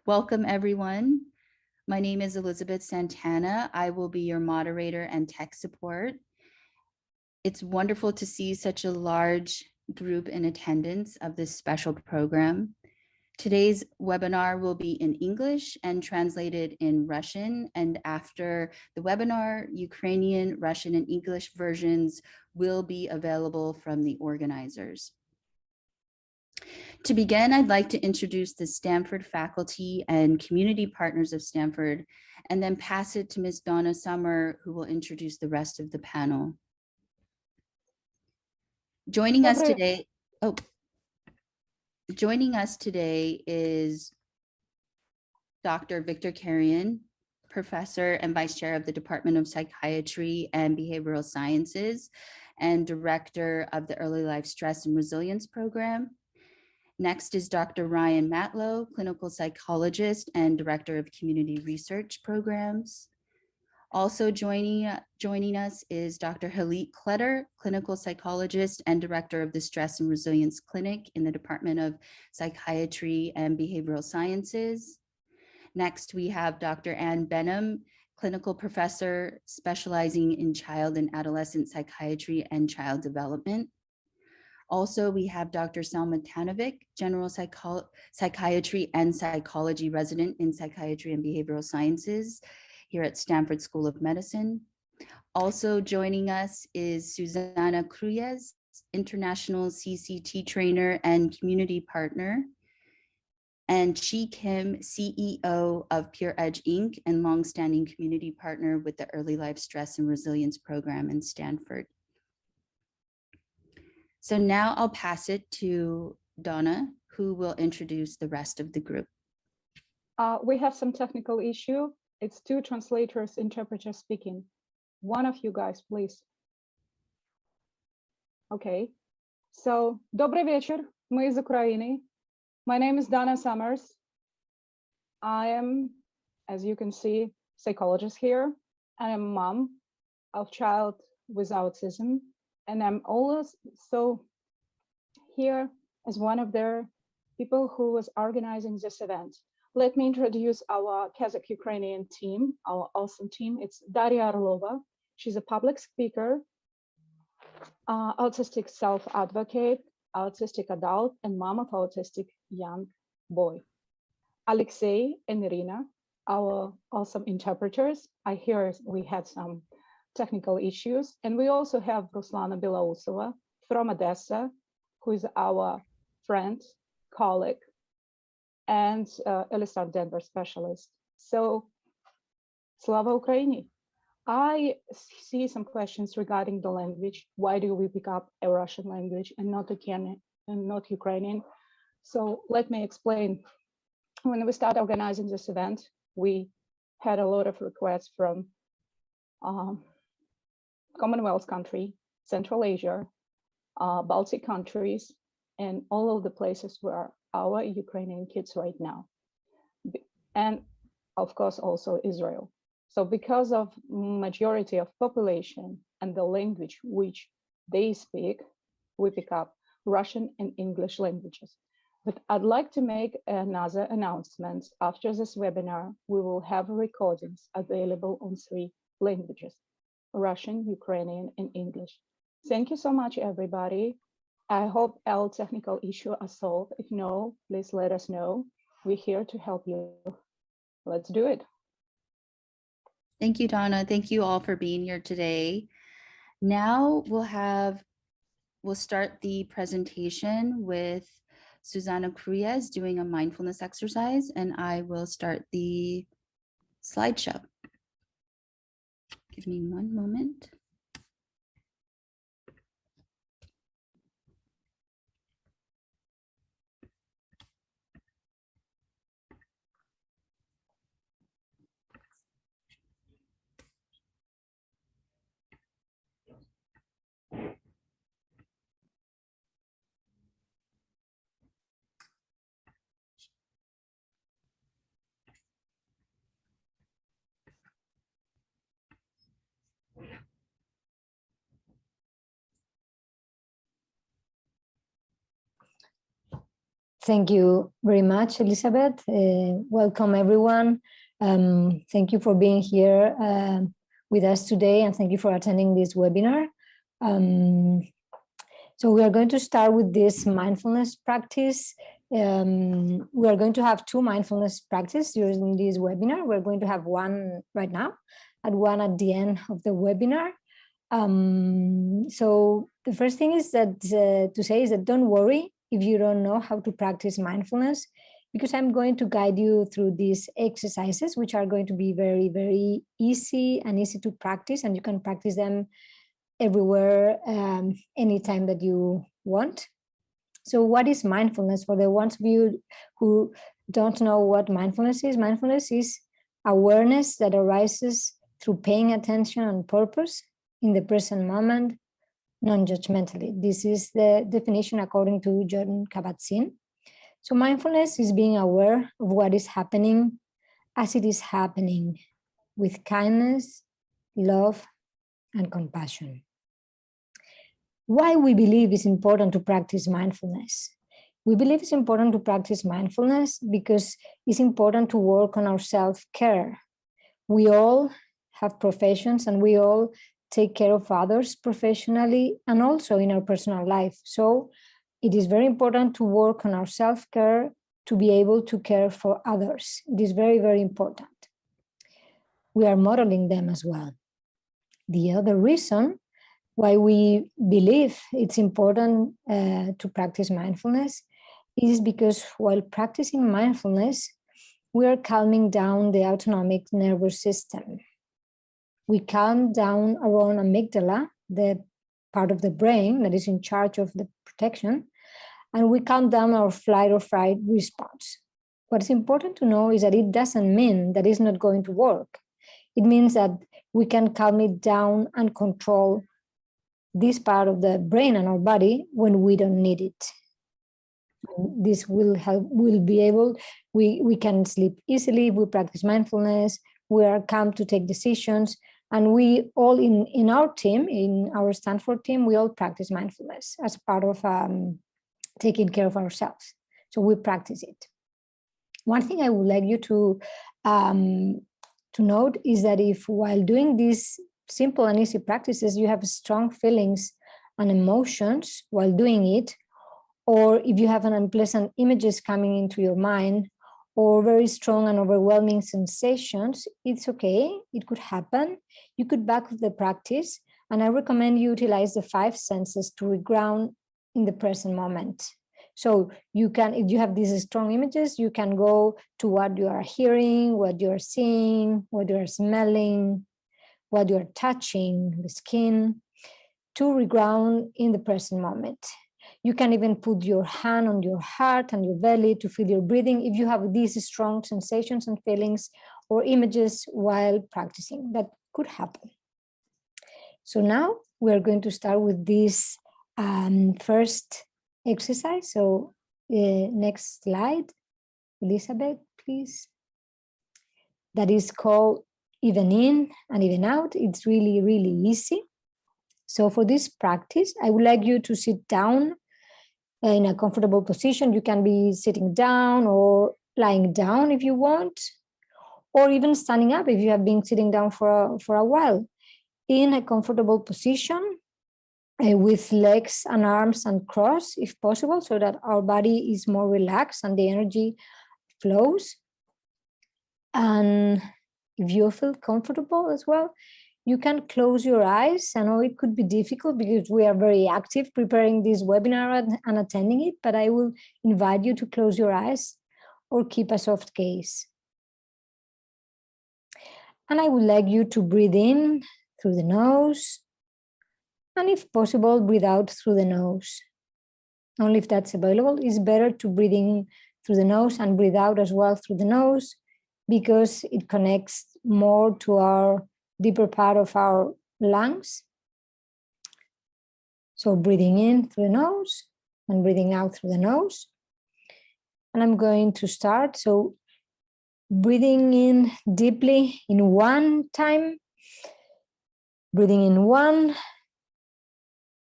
Welcome, everyone. My name is Elizabeth Santana. I will be your moderator and tech support. It's wonderful to see such a large group in attendance of this special program. Today's webinar will be in English and translated in Russian, and after the webinar, Ukrainian, Russian, and English versions will be available from the organizers. To begin, I'd like to introduce the Stanford faculty and community partners of Stanford, and then pass it to Ms. Donna Summer, who will introduce the rest of the panel. Joining us today is Dr. Victor Karian, Professor and Vice Chair of the Department of Psychiatry and Behavioral Sciences, and Director of the Early Life Stress and Resilience Program. Next is Dr. Ryan Matlow, clinical psychologist and director of community research programs. Also joining us is Dr. Halit Kletter, clinical psychologist and director of the Stress and Resilience Clinic in the Department of Psychiatry and Behavioral Sciences. Next, we have Dr. Ann Benham, clinical professor specializing in child and adolescent psychiatry and child development. Also, we have Dr. Selma Tanovic, general psychiatry and psychology resident in psychiatry and behavioral sciences here at Stanford School of Medicine. Also joining us is Susanna Cruyez, international CCT trainer and community partner, and Chi Kim, CEO of Pure Edge Inc. and longstanding community partner with the Early Life Stress and Resilience Program in Stanford. So now I'll pass it to Donna, who will introduce the rest of the group. We have some technical issue. It's two translators, interpreters speaking. One of you guys, please. Okay. So, добрый вечер. Мы из Украины. My name is Donna Summers. I am, as you can see, psychologist here. I am a mom of child with autism. And I'm also here as one of the people who was organizing this event. Let me introduce our Kazakh Ukrainian team, our awesome team. It's Daria Orlova. She's a public speaker, autistic self-advocate, autistic adult, and mom of autistic young boy. Alexei and Irina, our awesome interpreters. I hear we had some technical issues. And we also have Ruslana Bilausova from Odessa, who is our friend, colleague, and LSR Denver specialist. So, Slava Ukraini. I see some questions regarding the language. Why do we pick up a Russian language and not Ukrainian? So let me explain. When we started organizing this event, we had a lot of requests from Commonwealth country, Central Asia, Baltic countries, and all of the places where our Ukrainian kids right now. And of course, also Israel. So because of majority of population and the language which they speak, we pick up Russian and English languages. But I'd like to make another announcement. After this webinar, we will have recordings available on 3 languages: Russian, Ukrainian, and English. Thank you so much, everybody. I hope all technical issues are solved. If no, please let us know. We're here to help you. Let's do it. Thank you, Donna. Thank you all for being here today. Now we'll start the presentation with Susanna Cruyez doing a mindfulness exercise, and I will start the slideshow. Give me one moment. Thank you very much, Elizabeth. Welcome, everyone. Thank you for being here with us today, and thank you for attending this webinar. So we are going to start with this mindfulness practice. We are going to have two mindfulness practices during this webinar. We're going to have one right now and one at the end of the webinar. So the first thing is that to say is that don't worry if you don't know how to practice mindfulness, because I'm going to guide you through these exercises, which are going to be very, very easy and easy to practice, and you can practice them everywhere, anytime that you want. So what is mindfulness? For the ones of you who don't know what mindfulness is awareness that arises through paying attention on purpose in the present moment, non-judgmentally. This is the definition according to John Kabat-Zinn. So mindfulness is being aware of what is happening as it is happening, with kindness, love, and compassion. Why we believe it's important to practice mindfulness? We believe it's important to practice mindfulness because it's important to work on our self-care. We all have professions and we all take care of others professionally and also in our personal life. So it is very important to work on our self-care to be able to care for others. It is very, very important. We are modeling them as well. The other reason why we believe it's important to practice mindfulness is because while practicing mindfulness, we are calming down the autonomic nervous system. We calm down our own amygdala, the part of the brain that is in charge of the protection, and we calm down our flight or fight response. What's important to know is that it doesn't mean that it's not going to work. It means that we can calm it down and control this part of the brain and our body when we don't need it. This will help, we can sleep easily if we practice mindfulness, we are calm to take decisions, and we all in our team, in our Stanford team, we all practice mindfulness as part of taking care of ourselves. So we practice it. One thing I would like you to note is that if while doing these simple and easy practices, you have strong feelings and emotions while doing it, or if you have an unpleasant images coming into your mind, or very strong and overwhelming sensations, it's okay, it could happen. You could back up the practice, and I recommend you utilize the 5 senses to reground in the present moment. So you can, if you have these strong images, you can go to what you are hearing, what you are seeing, what you are smelling, what you are touching, the skin, to reground in the present moment. You can even put your hand on your heart and your belly to feel your breathing if you have these strong sensations and feelings or images while practicing. That could happen. So now we're going to start with this first exercise. So next slide, Elizabeth, please. That is called even in and even out. It's really, really easy. So for this practice, I would like you to sit down in a comfortable position. You can be sitting down or lying down if you want, or even standing up if you have been sitting down for a while, in a comfortable position with legs and arms uncrossed if possible, so that our body is more relaxed and the energy flows. And if you feel comfortable as well, you can close your eyes. I know it could be difficult because we are very active preparing this webinar and attending it, but I will invite you to close your eyes or keep a soft gaze. And I would like you to breathe in through the nose, and if possible, breathe out through the nose. Only if that's available. It's better to breathe in through the nose and breathe out as well through the nose, because it connects more to our deeper part of our lungs. So breathing in through the nose and breathing out through the nose. And I'm going to start. So breathing in deeply in 1 time, breathing in 1,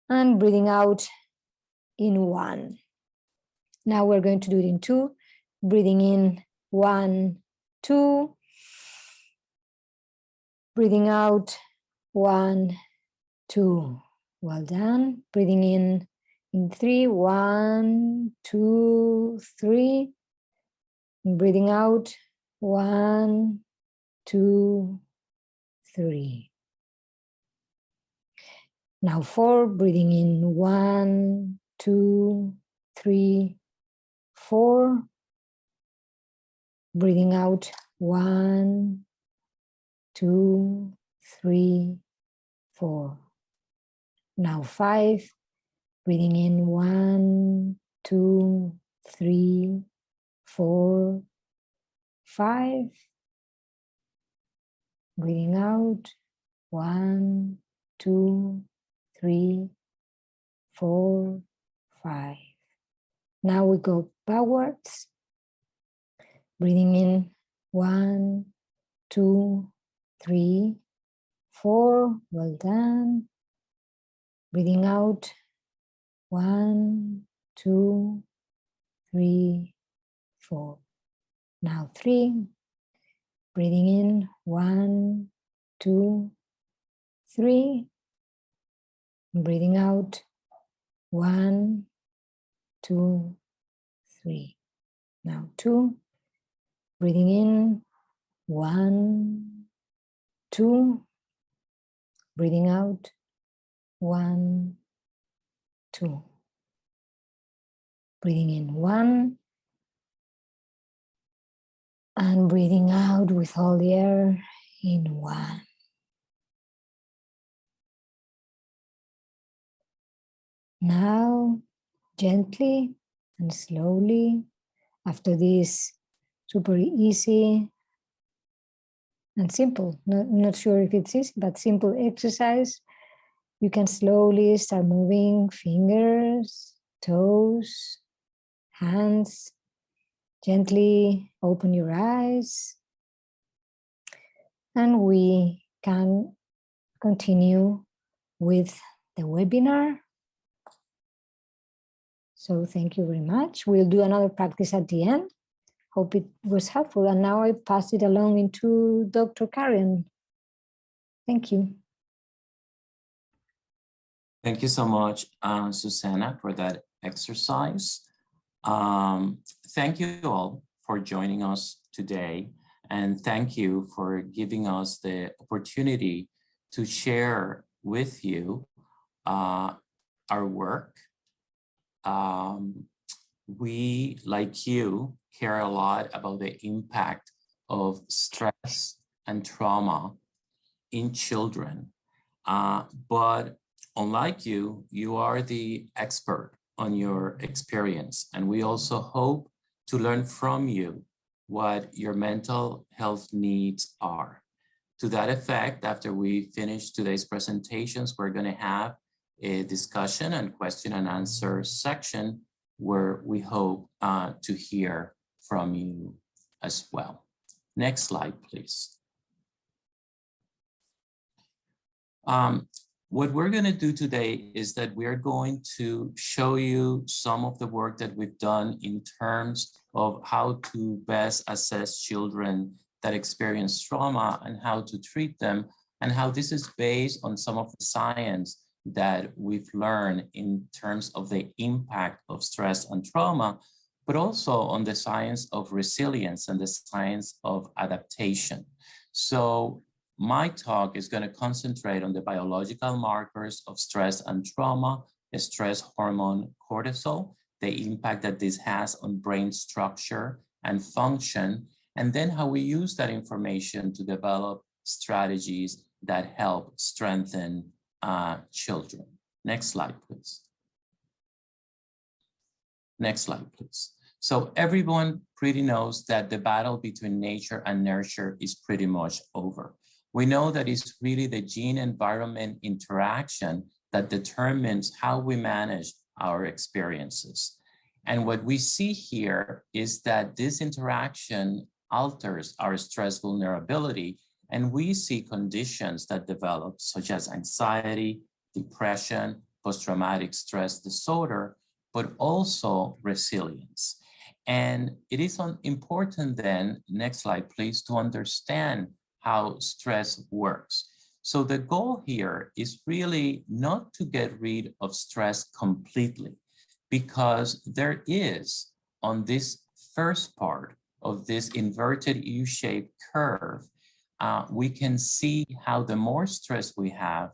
and breathing out in 1. Now we're going to do it in 2. Breathing in, 1, 2. Breathing out, 1, 2. Well done. Breathing in 3, 1, 2, 3. Breathing out, 1, 2, 3. Now 4, breathing in, 1, 2, 3, 4. Breathing out, 1, 2, 3, 4. Now 5, breathing in, 1, 2, 3, 4, 5. Breathing out, 1, 2, 3, 4, 5. Now we go backwards. Breathing in, 1, 2, 3, 4. Well done. Breathing out, 1, 2, 3, 4. Now 3. Breathing in, 1, 2, 3. Breathing out, 1, 2, 3. Now 2. Breathing in, 1, 2. Breathing out, 1, 2. Breathing in, 1. And breathing out with all the air in, 1. Now, gently and slowly, after this super easy and simple, not sure if it's easy, but simple exercise, you can slowly start moving fingers, toes, hands. Gently open your eyes, and we can continue with the webinar. So thank you very much. We'll do another practice at the end. Hope it was helpful. And now I pass it along into Dr. Karen. Thank you. Thank you so much, Susanna, for that exercise. Thank you all for joining us today. And thank you for giving us the opportunity to share with you our work. We, like you, care a lot about the impact of stress and trauma in children. But unlike you, you are the expert on your experience. And we also hope to learn from you what your mental health needs are. To that effect, after we finish today's presentations, we're going to have a discussion and question and answer section where we hope to hear from you as well. Next slide, please. What we're going to do today is that we're going to show you some of the work that we've done in terms of how to best assess children that experience trauma and how to treat them, and how this is based on some of the science that we've learned in terms of the impact of stress and trauma, but also on the science of resilience and the science of adaptation. So my talk is going to concentrate on the biological markers of stress and trauma, the stress hormone cortisol, the impact that this has on brain structure and function, and then how we use that information to develop strategies that help strengthen children. Next slide, please. Next slide, please. So everyone pretty knows that the battle between nature and nurture is pretty much over. We know that it's really the gene-environment interaction that determines how we manage our experiences. And what we see here is that this interaction alters our stress vulnerability, and we see conditions that develop, such as anxiety, depression, post-traumatic stress disorder, but also resilience. And it is important then, next slide please, to understand how stress works. So the goal here is really not to get rid of stress completely, because there is, on this first part of this inverted U-shaped curve, we can see how the more stress we have,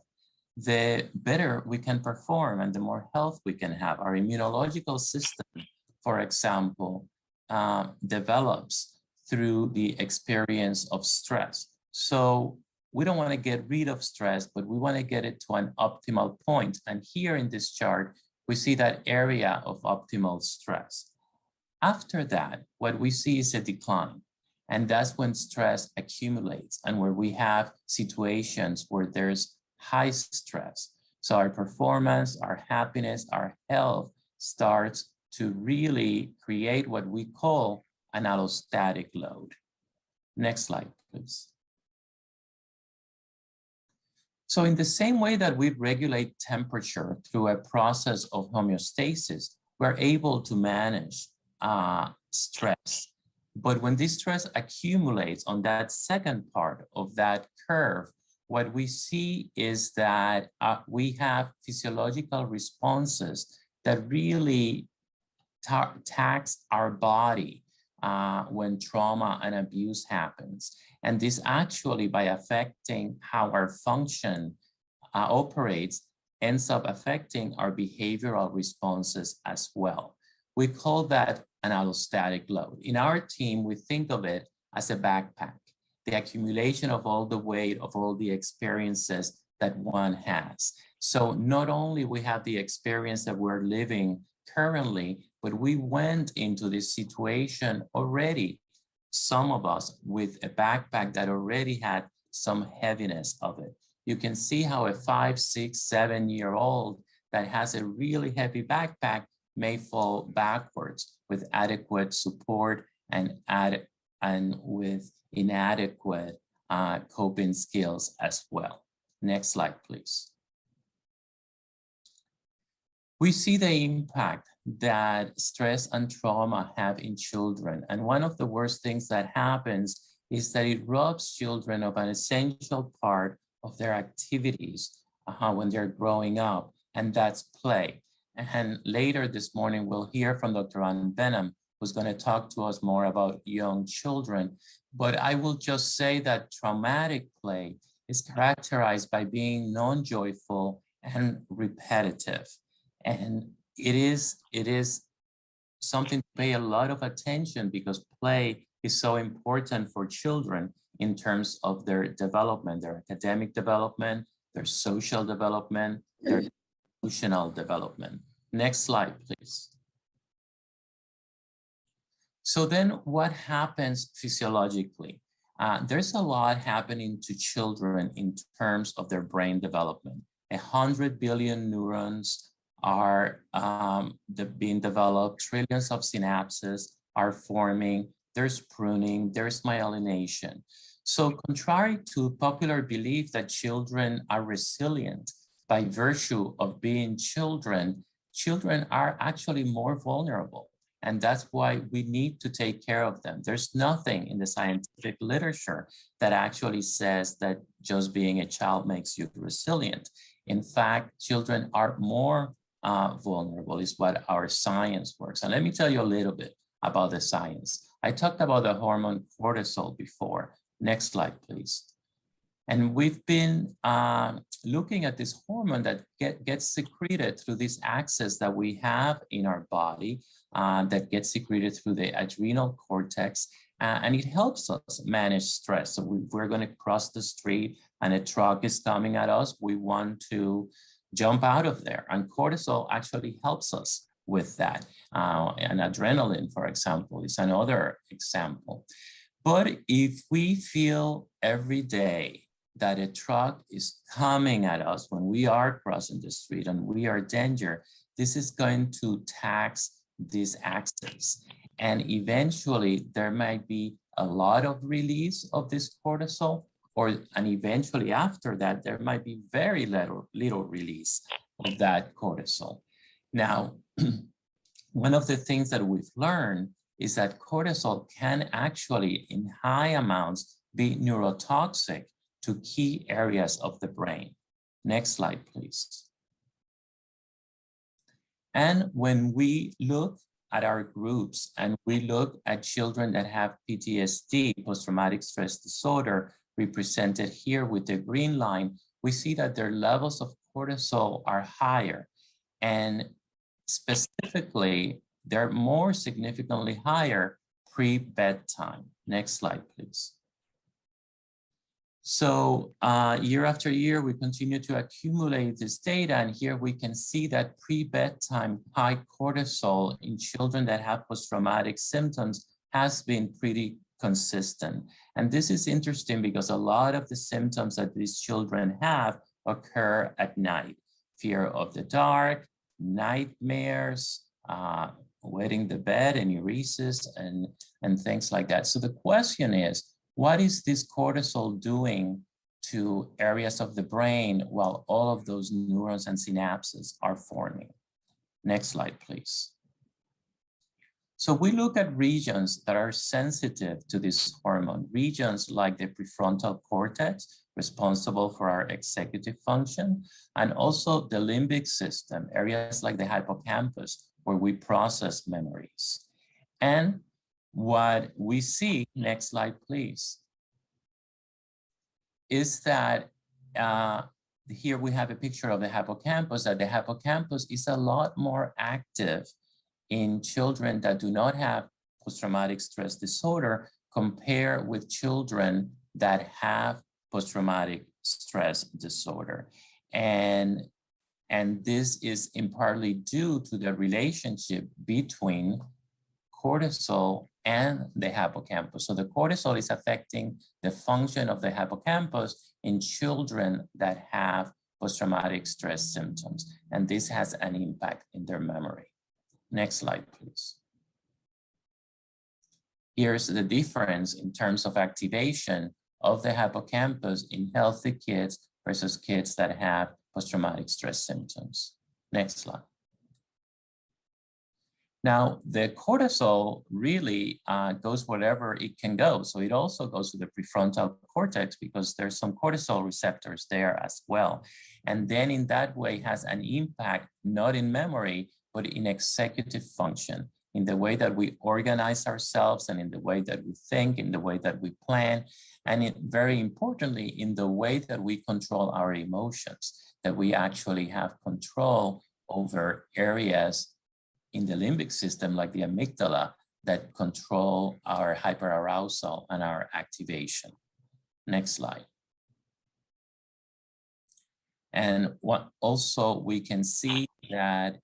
the better we can perform and the more health we can have. Our immunological system, for example, develops through the experience of stress. So we don't want to get rid of stress, but we want to get it to an optimal point. And here in this chart, we see that area of optimal stress. After that, what we see is a decline. And that's when stress accumulates and where we have situations where there's high stress. So our performance, our happiness, our health starts to really create what we call an allostatic load. Next slide, please. So in the same way that we regulate temperature through a process of homeostasis, we're able to manage stress. But when this stress accumulates on that second part of that curve, what we see is that we have physiological responses that really tax our body when trauma and abuse happens. And this actually, by affecting how our function operates, ends up affecting our behavioral responses as well. We call that an allostatic load. In our team, we think of it as a backpack, the accumulation of all the weight of all the experiences that one has. So not only we have the experience that we're living currently, but we went into this situation already, some of us with a backpack that already had some heaviness of it. You can see how a 5, 6, 7-year-old that has a really heavy backpack may fall backwards with adequate support and with inadequate coping skills as well. Next slide, please. We see the impact that stress and trauma have in children. And one of the worst things that happens is that it robs children of an essential part of their activities when they're growing up, and that's play. And later this morning, we'll hear from Dr. Ann Benham, who's going to talk to us more about young children. But I will just say that traumatic play is characterized by being non-joyful and repetitive. And it is something to pay a lot of attention, because play is so important for children in terms of their development, their academic development, their social development, their emotional development. Next slide, please. So then what happens physiologically? There's a lot happening to children in terms of their brain development. 100 billion neurons are being developed, trillions of synapses are forming, there's pruning, there's myelination. So contrary to popular belief that children are resilient by virtue of being children, children are actually more vulnerable. And that's why we need to take care of them. There's nothing in the scientific literature that actually says that just being a child makes you resilient. In fact, children are more vulnerable, is what our science works. And let me tell you a little bit about the science. I talked about the hormone cortisol before. Next slide, please. And we've been looking at this hormone that gets secreted through this axis that we have in our body that gets secreted through the adrenal cortex, and it helps us manage stress. So we're going to cross the street and a truck is coming at us. We want to jump out of there, and cortisol actually helps us with that. And adrenaline, for example, is another example. But if we feel every day that a truck is coming at us when we are crossing the street and we are in danger, this is going to tax this axis. And eventually there might be a lot of release of this cortisol, and eventually after that, there might be very little release of that cortisol. Now, one of the things that we've learned is that cortisol can actually, in high amounts, be neurotoxic to key areas of the brain. Next slide, please. And when we look at our groups and we look at children that have PTSD, post-traumatic stress disorder, represented here with the green line, we see that their levels of cortisol are higher. And specifically, they're more significantly higher pre-bedtime. Next slide, please. So year after year, we continue to accumulate this data, and here we can see that pre-bedtime high cortisol in children that have post-traumatic symptoms has been pretty consistent. And this is interesting because a lot of the symptoms that these children have occur at night. Fear of the dark, nightmares, wetting the bed, enuresis, and things like that. So the question is, what is this cortisol doing to areas of the brain while all of those neurons and synapses are forming? Next slide, please. So we look at regions that are sensitive to this hormone, regions like the prefrontal cortex, responsible for our executive function, and also the limbic system, areas like the hippocampus, where we process memories. And what we see, next slide, please, is that here we have a picture of the hippocampus, that the hippocampus is a lot more active in children that do not have post-traumatic stress disorder compared with children that have post-traumatic stress disorder. And this is in partly due to the relationship between cortisol and the hippocampus. So the cortisol is affecting the function of the hippocampus in children that have post-traumatic stress symptoms. And this has an impact in their memory. Next slide, please. Here's the difference in terms of activation of the hippocampus in healthy kids versus kids that have post-traumatic stress symptoms. Next slide. Now, the cortisol really goes wherever it can go. So it also goes to the prefrontal cortex because there's some cortisol receptors there as well. And then in that way has an impact, not in memory, but in executive function, in the way that we organize ourselves and in the way that we think, in the way that we plan, and very importantly, in the way that we control our emotions, that we actually have control over areas in the limbic system, like the amygdala, that control our hyperarousal and our activation. Next slide. And what also we can see that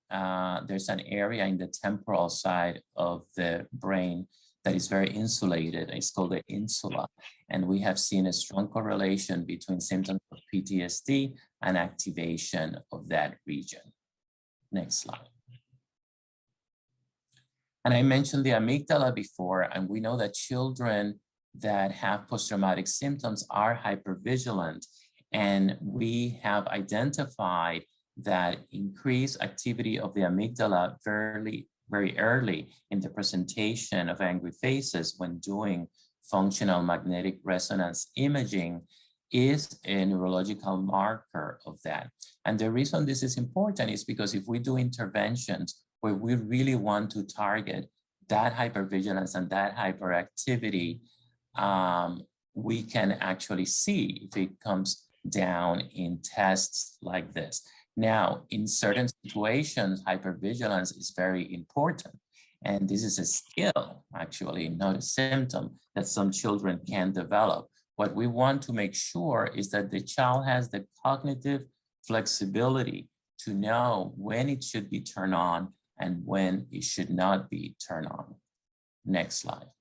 there's an area in the temporal side of the brain that is very insulated. It's called the insula. And we have seen a strong correlation between symptoms of PTSD and activation of that region. Next slide. And I mentioned the amygdala before, and we know that children that have post-traumatic symptoms are hypervigilant. And we have identified that increased activity of the amygdala very early in the presentation of angry faces when doing functional magnetic resonance imaging is a neurological marker of that. And the reason this is important is because if we do interventions where we really want to target that hypervigilance and that hyperactivity, we can actually see if it comes down in tests like this. Now, in certain situations, hypervigilance is very important. And this is a skill, actually, not a symptom that some children can develop. What we want to make sure is that the child has the cognitive flexibility to know when it should be turned on and when it should not be turned on. Next slide.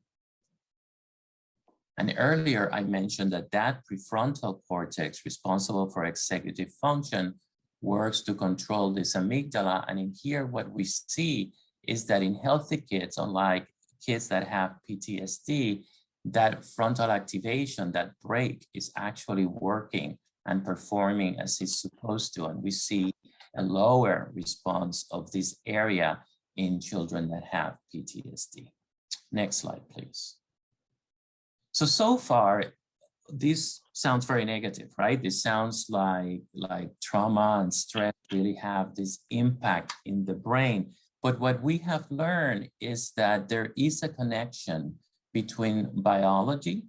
And earlier I mentioned that that prefrontal cortex responsible for executive function works to control this amygdala. And in here, what we see is that in healthy kids, unlike kids that have PTSD, that frontal activation, that brake is actually working and performing as it's supposed to. And we see a lower response of this area in children that have PTSD. Next slide, please. So far, this sounds very negative, right? This sounds like trauma and stress really have this impact in the brain. But what we have learned is that there is a connection between biology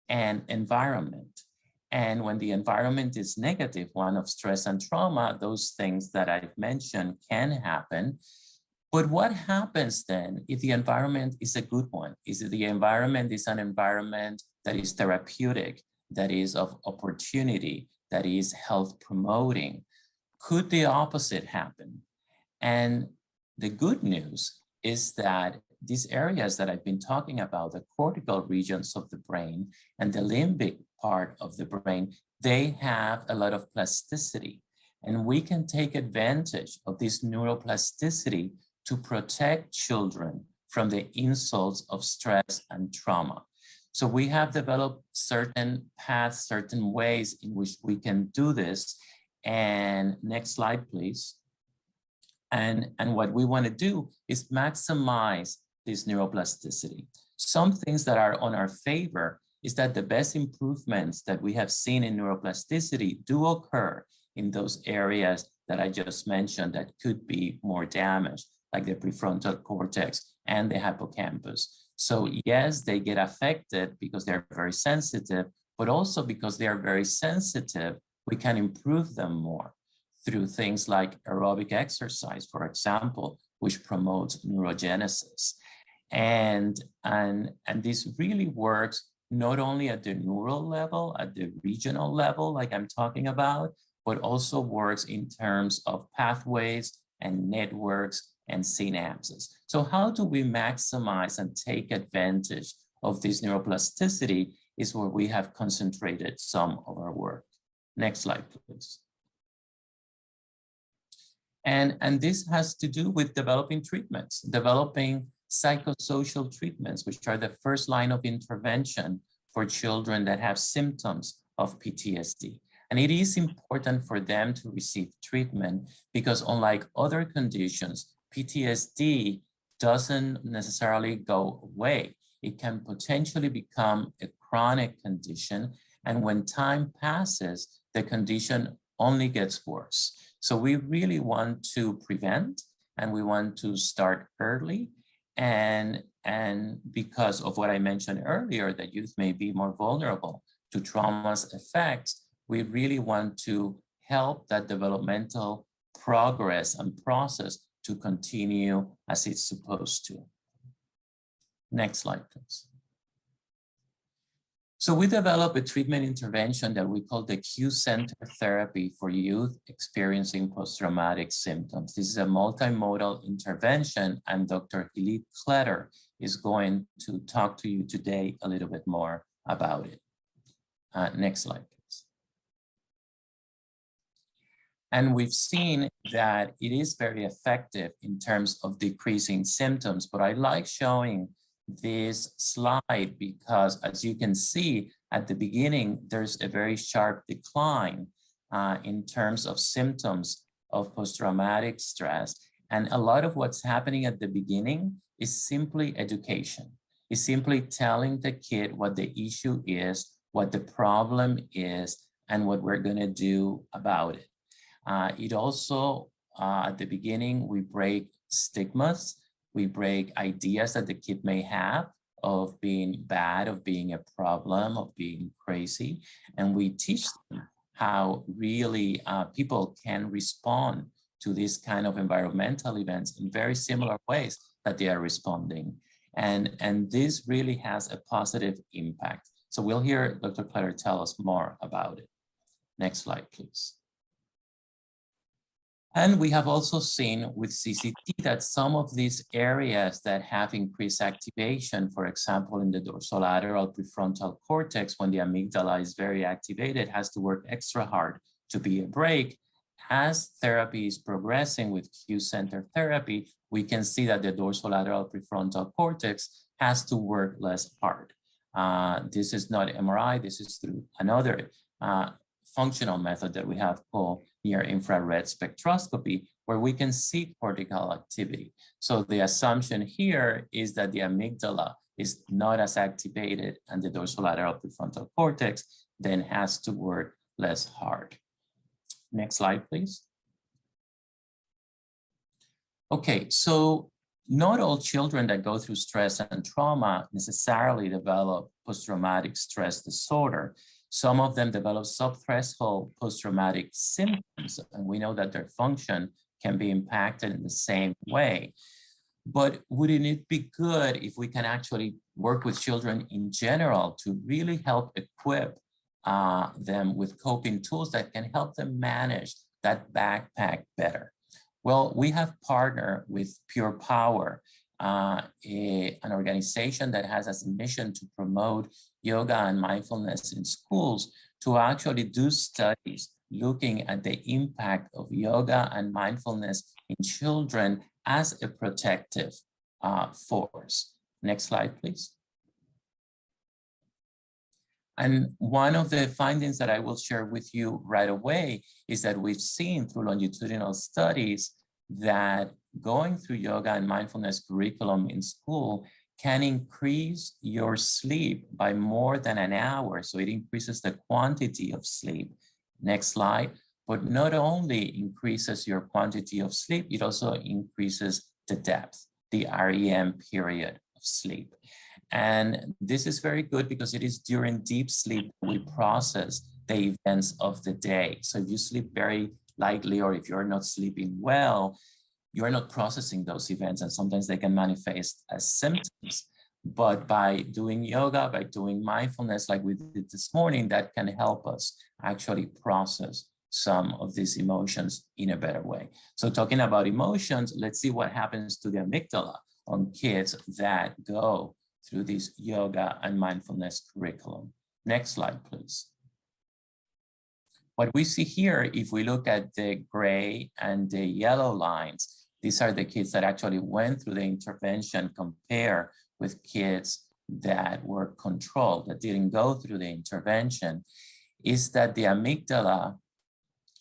and environment. And when the environment is negative, one of stress and trauma, those things that I've mentioned can happen. But what happens then if the environment is a good one? Is it the environment is an environment that is therapeutic, that is of opportunity, that is health promoting? Could the opposite happen? And the good news is that these areas that I've been talking about, the cortical regions of the brain and the limbic part of the brain, they have a lot of plasticity. And we can take advantage of this neuroplasticity to protect children from the insults of stress and trauma. So we have developed certain paths, certain ways in which we can do this. And next slide, please. And what we want to do is maximize this neuroplasticity. Some things that are on our favor is that the best improvements that we have seen in neuroplasticity do occur in those areas that I just mentioned that could be more damaged, like the prefrontal cortex and the hippocampus. So yes, they get affected because they're very sensitive, but also because they are very sensitive, we can improve them more through things like aerobic exercise, for example, which promotes neurogenesis. And this really works not only at the neural level, at the regional level, like I'm talking about, but also works in terms of pathways and networks and synapses. So how do we maximize and take advantage of this neuroplasticity is where we have concentrated some of our work. Next slide, please. And this has to do with developing treatments, developing psychosocial treatments, which are the first line of intervention for children that have symptoms of PTSD. And it is important for them to receive treatment because unlike other conditions, PTSD doesn't necessarily go away. It can potentially become a chronic condition. And when time passes, the condition only gets worse. So we really want to prevent and we want to start early. And because of what I mentioned earlier, that youth may be more vulnerable to trauma's effects, we really want to help that developmental progress and process to continue as it's supposed to. Next slide, please. So we developed a treatment intervention that we call the Q-Center therapy for youth experiencing post-traumatic symptoms. This is a multimodal intervention, and Dr. Hilit Kletter is going to talk to you today a little bit more about it. Next slide, please. And we've seen that it is very effective in terms of decreasing symptoms, but I like showing this slide because, as you can see at the beginning, there's a very sharp decline in terms of symptoms of post-traumatic stress. And a lot of what's happening at the beginning is simply education. It's simply telling the kid what the issue is, what the problem is, and what we're going to do about it. It also, at the beginning, we break stigmas. We break ideas that the kid may have of being bad, of being a problem, of being crazy. And we teach them how really people can respond to this kind of environmental events in very similar ways that they are responding. And this really has a positive impact. So we'll hear Dr. Kletter tell us more about it. Next slide, please. And we have also seen with CCT that some of these areas that have increased activation, for example, in the dorsolateral prefrontal cortex, when the amygdala is very activated, has to work extra hard to be a break. As therapy is progressing with Q-Center therapy, we can see that the dorsolateral prefrontal cortex has to work less hard. This is not MRI, this is through another functional method that we have called near infrared spectroscopy, where we can see cortical activity. So the assumption here is that the amygdala is not as activated and the dorsolateral prefrontal cortex then has to work less hard. Next slide, please. Okay, so not all children that go through stress and trauma necessarily develop post-traumatic stress disorder. Some of them develop subthreshold post-traumatic symptoms, and we know that their function can be impacted in the same way. But wouldn't it be good if we can actually work with children in general to really help equip them with coping tools that can help them manage that backpack better? Well, we have partnered with Pure Power, an organization that has as a mission to promote yoga and mindfulness in schools, to actually do studies looking at the impact of yoga and mindfulness in children as a protective force. Next slide, please. And one of the findings that I will share with you right away is that we've seen through longitudinal studies that going through yoga and mindfulness curriculum in school can increase your sleep by more than an hour. So it increases the quantity of sleep. Next slide. But not only increases your quantity of sleep, it also increases the depth, the REM period of sleep. And this is very good because it is during deep sleep that we process the events of the day. So if you sleep very lightly or if you're not sleeping well, you're not processing those events, and sometimes they can manifest as symptoms. But by doing yoga, by doing mindfulness like we did this morning, that can help us actually process some of these emotions in a better way. So talking about emotions, let's see what happens to the amygdala on kids that go through this yoga and mindfulness curriculum. Next slide, please. What we see here, if we look at the gray and the yellow lines, these are the kids that actually went through the intervention compared with kids that were controlled, that didn't go through the intervention, is that the amygdala,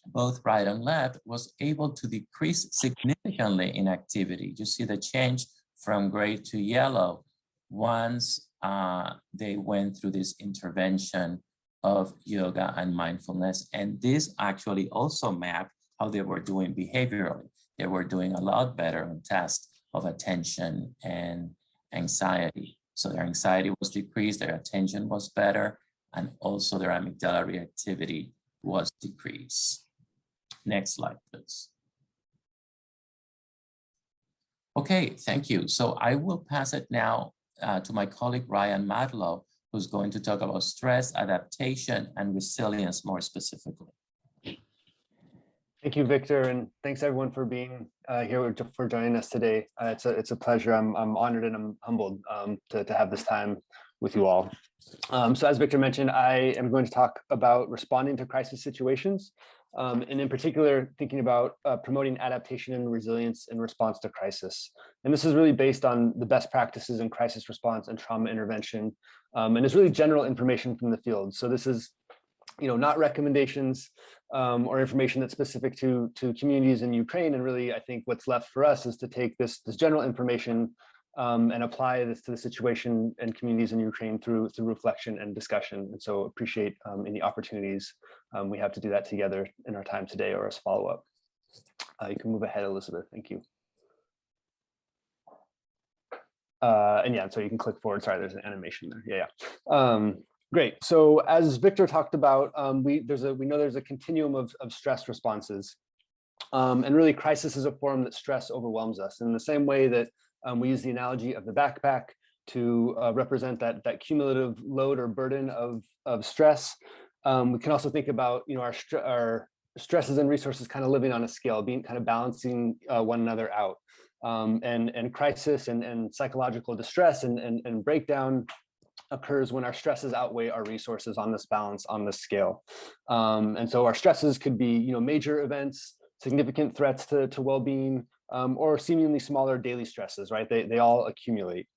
both right and left, was able to decrease significantly in activity. You see the change from gray to yellow once they went through this intervention of yoga and mindfulness. And this actually also mapped how they were doing behaviorally. They were doing a lot better on tests of attention and anxiety. So their anxiety was decreased, their attention was better, and also their amygdala reactivity was decreased. Next slide, please. Okay, thank you. So I will pass it now to my colleague, Ryan Madlow, who's going to talk about stress, adaptation, and resilience more specifically. Thank you, Victor, and thanks everyone for being here, for joining us today. It's a pleasure. I'm honored and I'm humbled to have this time with you all. So as Victor mentioned, I am going to talk about responding to crisis situations, and in particular, thinking about promoting adaptation and resilience in response to crisis. And this is really based on the best practices in crisis response and trauma intervention, and it's really general information from the field. So this is, not recommendations or information that's specific to communities in Ukraine. And really, I think what's left for us is to take this general information and apply this to the situation and communities in Ukraine through reflection and discussion. And so appreciate any opportunities we have to do that together in our time today or as follow-up. You can move ahead, Elizabeth. Thank you. And yeah, so you can click forward. Sorry, there's an animation there. Yeah. Great. So as Victor talked about, we know there's a continuum of stress responses, and really crisis is a form that stress overwhelms us. In the same way that we use the analogy of the backpack to represent that cumulative load or burden of stress, we can also think about our stresses and resources kind of living on a scale, being kind of balancing one another out, and crisis and psychological distress and breakdown occurs when our stresses outweigh our resources on this balance, on this scale. And so our stresses could be, major events, significant threats to well-being, or seemingly smaller daily stresses, right? They all accumulate.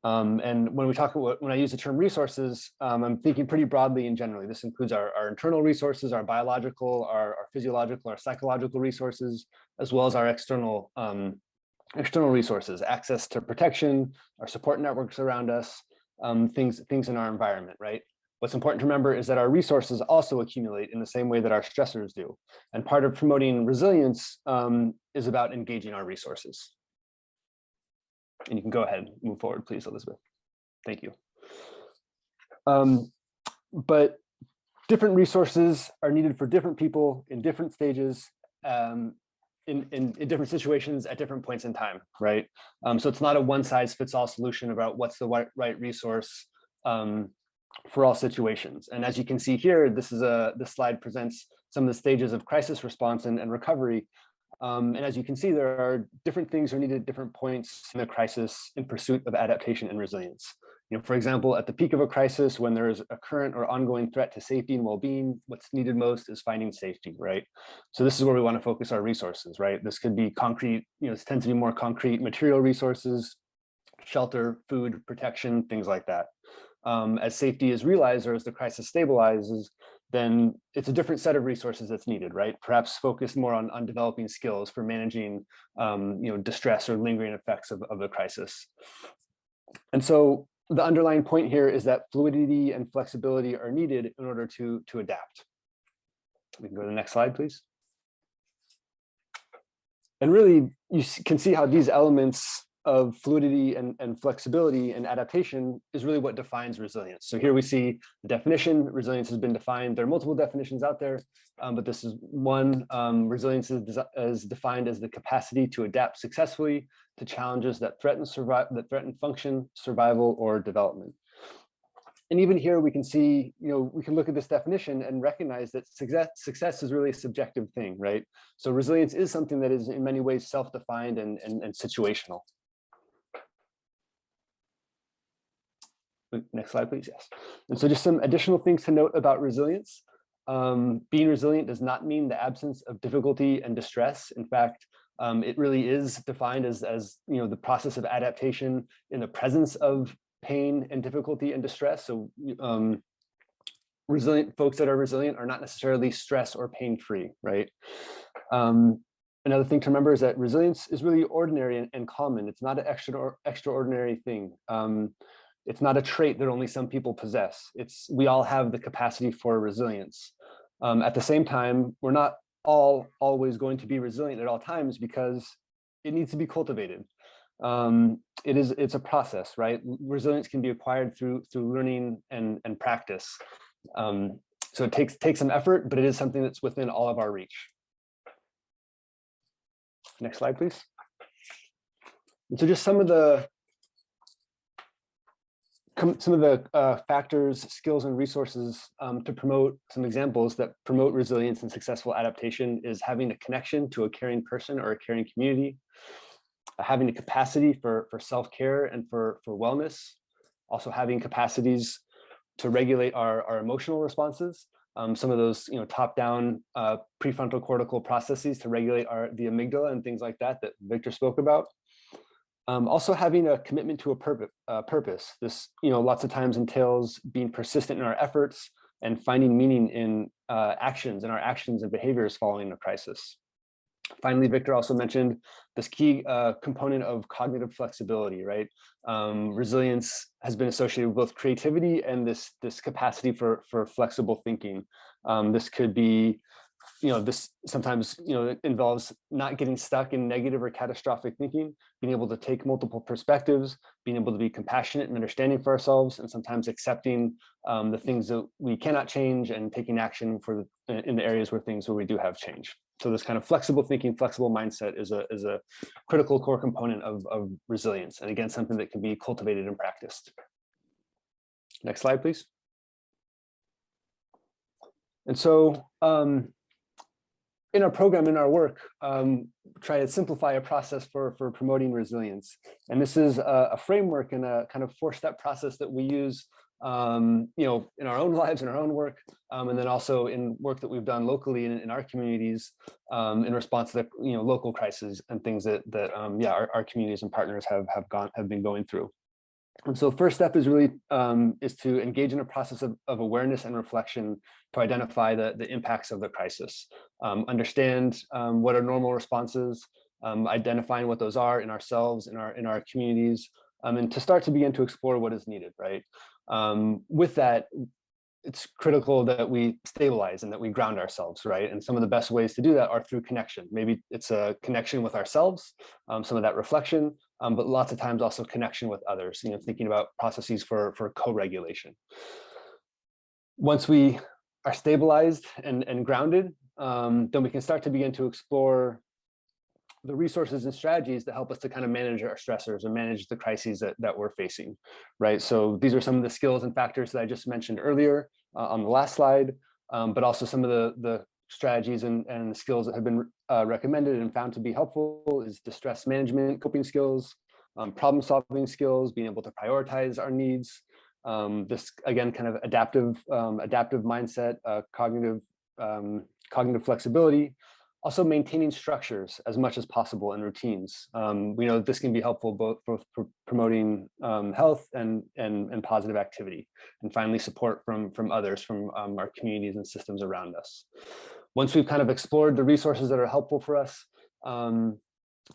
And when I use the term resources, I'm thinking pretty broadly and generally. This includes our internal resources, our biological, our physiological, our psychological resources, as well as our external resources, access to protection, our support networks around us, things in our environment, right? What's important to remember is that our resources also accumulate in the same way that our stressors do. And part of promoting resilience is about engaging our resources. And you can go ahead and move forward, please, Elizabeth. Thank you. But different resources are needed for different people in different stages, in different situations at different points in time, right? So it's not a one-size-fits-all solution about what's the right resource for all situations. And as you can see here, this slide presents some of the stages of crisis response and recovery. And as you can see, there are different things are needed at different points in the crisis in pursuit of adaptation and resilience. For example, at the peak of a crisis, when there is a current or ongoing threat to safety and well-being, what's needed most is finding safety, right? So this is where we want to focus our resources, right? This could be concrete, this tends to be more concrete material resources, shelter, food, protection, things like that. As safety is realized or as the crisis stabilizes, then it's a different set of resources that's needed, right? Perhaps focus more on developing skills for managing, distress or lingering effects of the crisis. And so the underlying point here is that fluidity and flexibility are needed in order to adapt. We can go to the next slide, please. And really, you can see how these elements of fluidity and flexibility and adaptation is really what defines resilience. So here we see the definition. Resilience has been defined. There are multiple definitions out there, but this is one. Resilience is defined as the capacity to adapt successfully to challenges that threaten function, survival, or development. And even here we can see, we can look at this definition and recognize that success is really a subjective thing, right? So resilience is something that is in many ways self-defined and situational. Next slide, please. Yes. And so just some additional things to note about resilience. Being resilient does not mean the absence of difficulty and distress. In fact, it really is defined as the process of adaptation in the presence of pain and difficulty and distress. So resilient folks that are resilient are not necessarily stress or pain-free, right? Another thing to remember is that resilience is really ordinary and common. It's not an extraordinary thing. It's not a trait that only some people possess. We all have the capacity for resilience. At the same time, we're not all always going to be resilient at all times because it needs to be cultivated. It's a process, right? Resilience can be acquired through learning and practice. So it takes some effort, but it is something that's within all of our reach. Next slide, please. And so just some of the factors, skills, and resources to promote some examples that promote resilience and successful adaptation is having a connection to a caring person or a caring community, having a capacity for self-care and for wellness, also having capacities to regulate our emotional responses. Some of those top-down prefrontal cortical processes to regulate the amygdala and things like that Victor spoke about. Also having a commitment to a purpose. This lots of times entails being persistent in our efforts and finding meaning in our actions and behaviors following a crisis. Finally, Victor also mentioned this key component of cognitive flexibility, right? Resilience has been associated with both creativity and this capacity for flexible thinking. This could be, this sometimes, it involves not getting stuck in negative or catastrophic thinking, being able to take multiple perspectives, being able to be compassionate and understanding for ourselves, and sometimes accepting the things that we cannot change and taking action in the areas where we do have change. So this kind of flexible thinking, flexible mindset is a critical core component of resilience. And again, something that can be cultivated and practiced. Next slide, please. And so in our program, in our work, try to simplify a process for promoting resilience. And this is a framework and a kind of 4-step process that we use in our own lives, in our own work, and then also in work that we've done locally in our communities in response to the local crises and things that our communities and partners have been going through. And so first step is really is to engage in a process of awareness and reflection to identify the impacts of the crisis, understand what are normal responses, identifying what those are in ourselves, in our communities, and to start to begin to explore what is needed, right? With that, it's critical that we stabilize and that we ground ourselves, right? And some of the best ways to do that are through connection. Maybe it's a connection with ourselves, some of that reflection, but lots of times also connection with others, thinking about processes for co-regulation. Once we are stabilized and grounded, then we can start to begin to explore the resources and strategies that help us to kind of manage our stressors and manage the crises that we're facing, right? So these are some of the skills and factors that I just mentioned earlier on the last slide, but also some of the strategies and skills that have been recommended and found to be helpful is distress management, coping skills, problem solving skills, being able to prioritize our needs, this again, kind of adaptive mindset, cognitive flexibility. Also maintaining structures as much as possible and routines. We know this can be helpful both for promoting health and positive activity. And finally, support from others, from our communities and systems around us. Once we've kind of explored the resources that are helpful for us and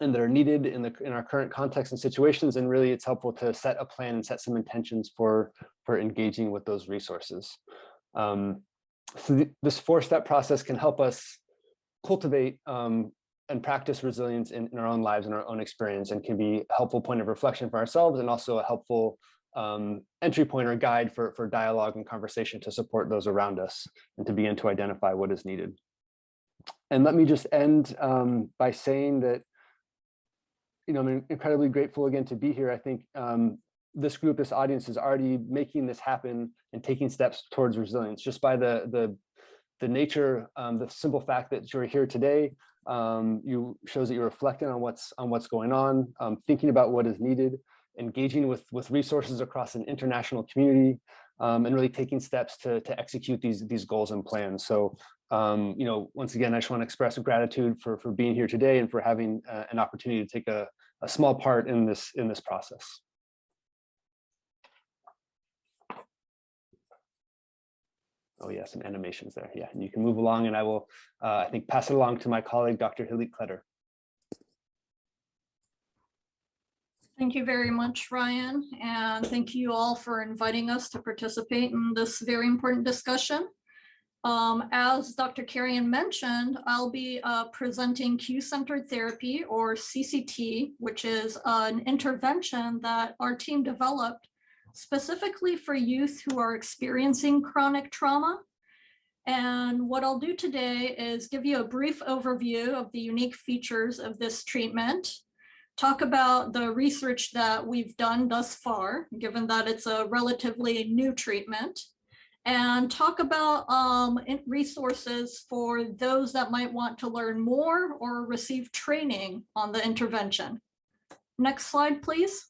that are needed in our current context and situations, and really it's helpful to set a plan and set some intentions for engaging with those resources. So this 4-step process can help us cultivate and practice resilience in our own lives and our own experience, and can be a helpful point of reflection for ourselves, and also a helpful entry point or guide for dialogue and conversation to support those around us and to begin to identify what is needed. And let me just end by saying that, I'm incredibly grateful again to be here. I think this group, this audience is already making this happen and taking steps towards resilience just by the nature, the simple fact that you're here today. You shows that you're reflecting on what's going on, thinking about what is needed, engaging with resources across an international community, and really taking steps to execute these goals and plans. So, once again, I just want to express gratitude for being here today and for having an opportunity to take a small part in this process. Oh yeah, some animations there. Yeah, and you can move along, and I will, I think, pass it along to my colleague, Dr. Hilit Kletter. Thank you very much, Ryan, and thank you all for inviting us to participate in this very important discussion. As Dr. Carrion mentioned, I'll be presenting cue-centered therapy, or CCT, which is an intervention that our team developed specifically for youth who are experiencing chronic trauma. And what I'll do today is give you a brief overview of the unique features of this treatment, talk about the research that we've done thus far, given that it's a relatively new treatment, and talk about resources for those that might want to learn more or receive training on the intervention. Next slide, please.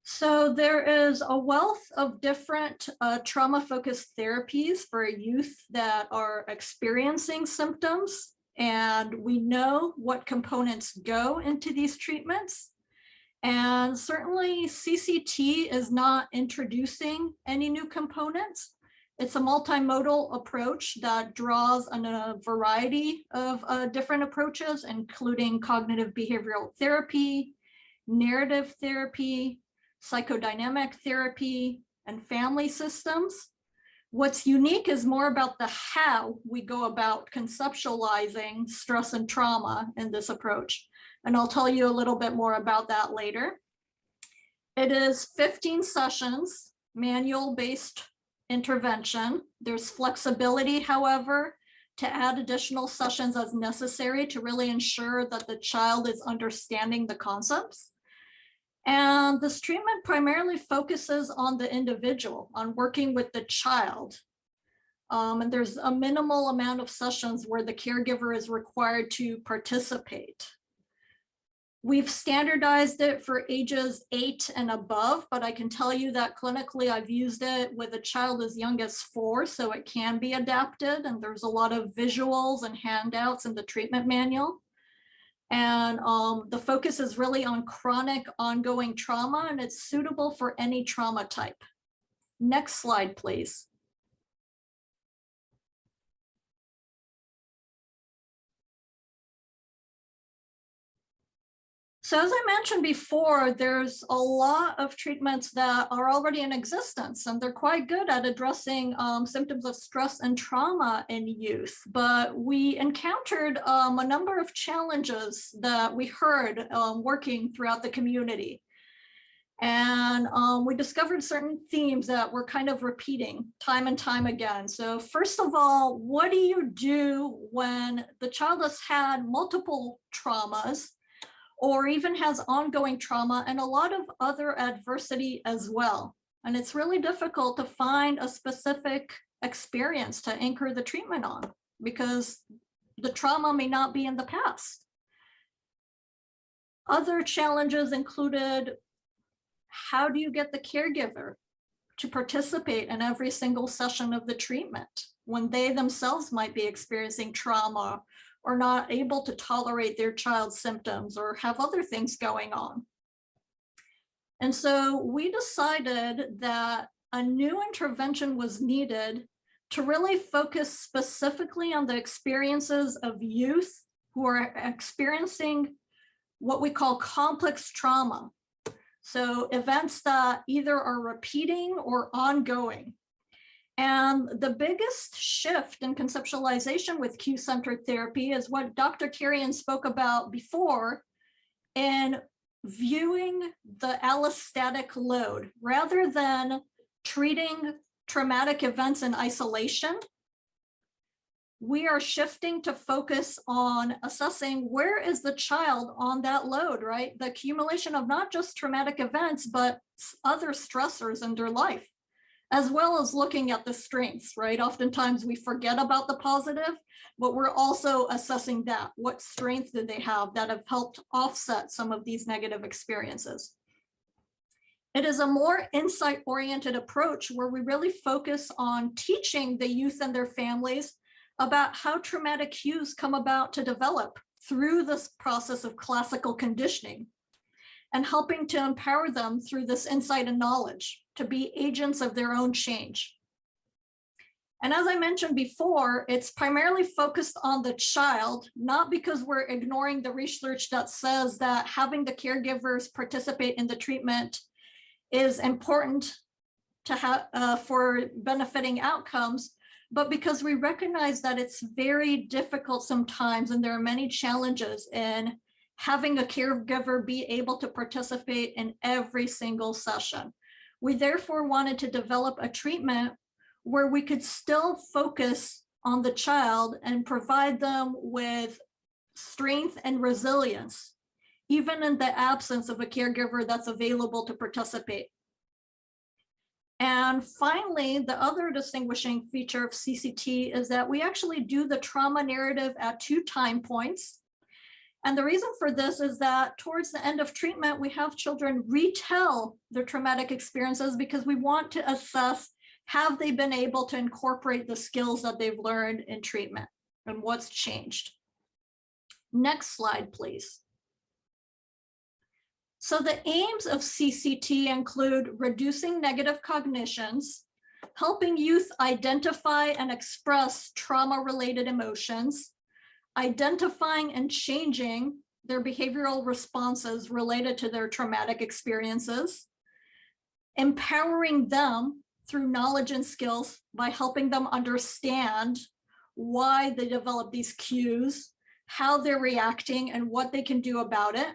So there is a wealth of different trauma-focused therapies for youth that are experiencing symptoms, and we know what components go into these treatments. And certainly CCT is not introducing any new components. It's a multimodal approach that draws on a variety of different approaches, including cognitive behavioral therapy, narrative therapy, psychodynamic therapy, and family systems. What's unique is more about the how we go about conceptualizing stress and trauma in this approach. And I'll tell you a little bit more about that later. It is 15 sessions, manual-based intervention. There's flexibility, however, to add additional sessions as necessary to really ensure that the child is understanding the concepts. And this treatment primarily focuses on the individual, on working with the child. And there's a minimal amount of sessions where the caregiver is required to participate. We've standardized it for ages 8 and above, but I can tell you that clinically I've used it with a child as young as 4, so it can be adapted. And there's a lot of visuals and handouts in the treatment manual. And the focus is really on chronic ongoing trauma, and it's suitable for any trauma type. Next slide, please. So as I mentioned before, there's a lot of treatments that are already in existence, and they're quite good at addressing symptoms of stress and trauma in youth. But we encountered a number of challenges that we heard working throughout the community. And we discovered certain themes that were kind of repeating time and time again. So first of all, what do you do when the child has had multiple traumas, or even has ongoing trauma and a lot of other adversity as well? And it's really difficult to find a specific experience to anchor the treatment on, because the trauma may not be in the past. Other challenges included, how do you get the caregiver to participate in every single session of the treatment when they themselves might be experiencing trauma or not able to tolerate their child's symptoms or have other things going on? And so we decided that a new intervention was needed to really focus specifically on the experiences of youth who are experiencing what we call complex trauma. So events that either are repeating or ongoing. And the biggest shift in conceptualization with cue-centered therapy is what Dr. Carrion spoke about before, in viewing the allostatic load. Rather than treating traumatic events in isolation, we are shifting to focus on assessing where is the child on that load, right? The accumulation of not just traumatic events, but other stressors in their life, as well as looking at the strengths, right? Oftentimes we forget about the positive, but we're also assessing that. What strengths did they have that have helped offset some of these negative experiences? It is a more insight-oriented approach where we really focus on teaching the youth and their families about how traumatic cues come about to develop through this process of classical conditioning, and helping to empower them through this insight and knowledge to be agents of their own change. And as I mentioned before, it's primarily focused on the child, not because we're ignoring the research that says that having the caregivers participate in the treatment is important to have for benefiting outcomes, but because we recognize that it's very difficult sometimes, and there are many challenges in having a caregiver be able to participate in every single session. We therefore wanted to develop a treatment where we could still focus on the child and provide them with strength and resilience, even in the absence of a caregiver that's available to participate. And finally, the other distinguishing feature of CCT is that we actually do the trauma narrative at 2 time points. And the reason for this is that towards the end of treatment, we have children retell their traumatic experiences because we want to assess, have they been able to incorporate the skills that they've learned in treatment and what's changed? Next slide, please. So the aims of CCT include reducing negative cognitions, helping youth identify and express trauma-related emotions, identifying and changing their behavioral responses related to their traumatic experiences, empowering them through knowledge and skills by helping them understand why they develop these cues, how they're reacting, and what they can do about it.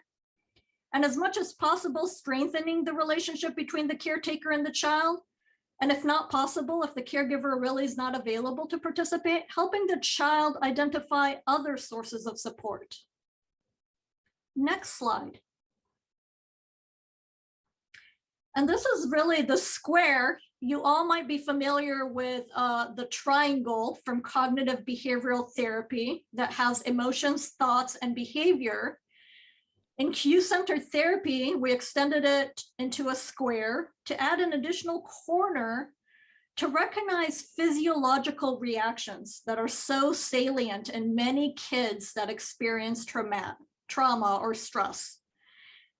And as much as possible, strengthening the relationship between the caretaker and the child. And if not possible, if the caregiver really is not available to participate, helping the child identify other sources of support. Next slide. And this is really the square. You all might be familiar with the triangle from cognitive behavioral therapy that has emotions, thoughts, and behavior. In cue-centered therapy, we extended it into a square to add an additional corner to recognize physiological reactions that are so salient in many kids that experience trauma. trauma or stress.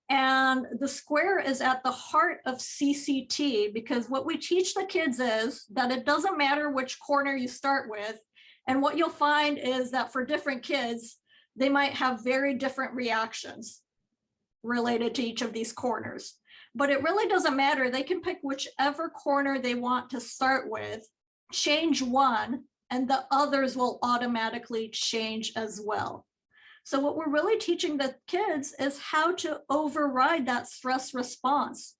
And the square is at the heart of CCT, because what we teach the kids is that it doesn't matter which corner you start with. And what you'll find is that for different kids, they might have very different reactions related to each of these corners. But it really doesn't matter. They can pick whichever corner they want to start with, change one, and the others will automatically change as well. So what we're really teaching the kids is how to override that stress response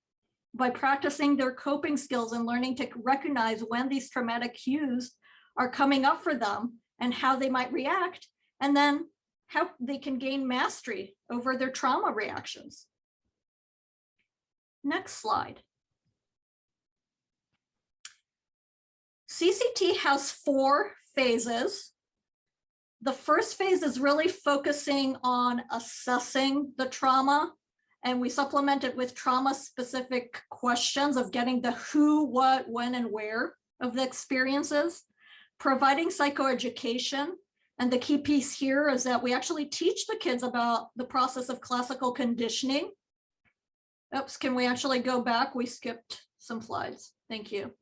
by practicing their coping skills and learning to recognize when these traumatic cues are coming up for them and how they might react, and then how they can gain mastery over their trauma reactions. Next slide. CCT has 4 phases. The first phase is really focusing on assessing the trauma, and we supplement it with trauma-specific questions of getting the who, what, when, and where of the experiences, providing psychoeducation. And the key piece here is that we actually teach the kids about the process of classical conditioning. Oops, can we actually go back? We skipped some slides. Thank you.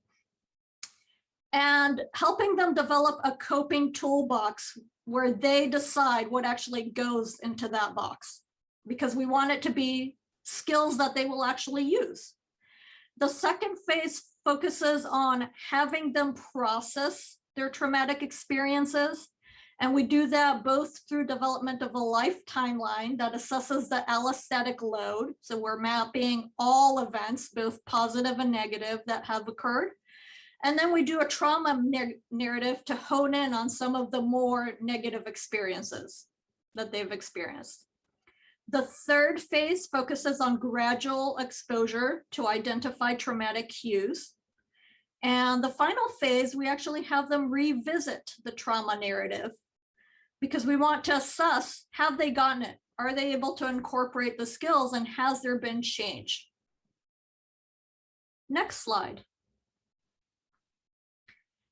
And helping them develop a coping toolbox where they decide what actually goes into that box, because we want it to be skills that they will actually use. The second phase focuses on having them process their traumatic experiences. And we do that both through development of a life timeline that assesses the allostatic load. So we're mapping all events, both positive and negative, that have occurred. And then we do a trauma narrative to hone in on some of the more negative experiences that they've experienced. The third phase focuses on gradual exposure to identify traumatic cues. And the final phase, we actually have them revisit the trauma narrative, because we want to assess, have they gotten it? Are they able to incorporate the skills, and has there been change? Next slide.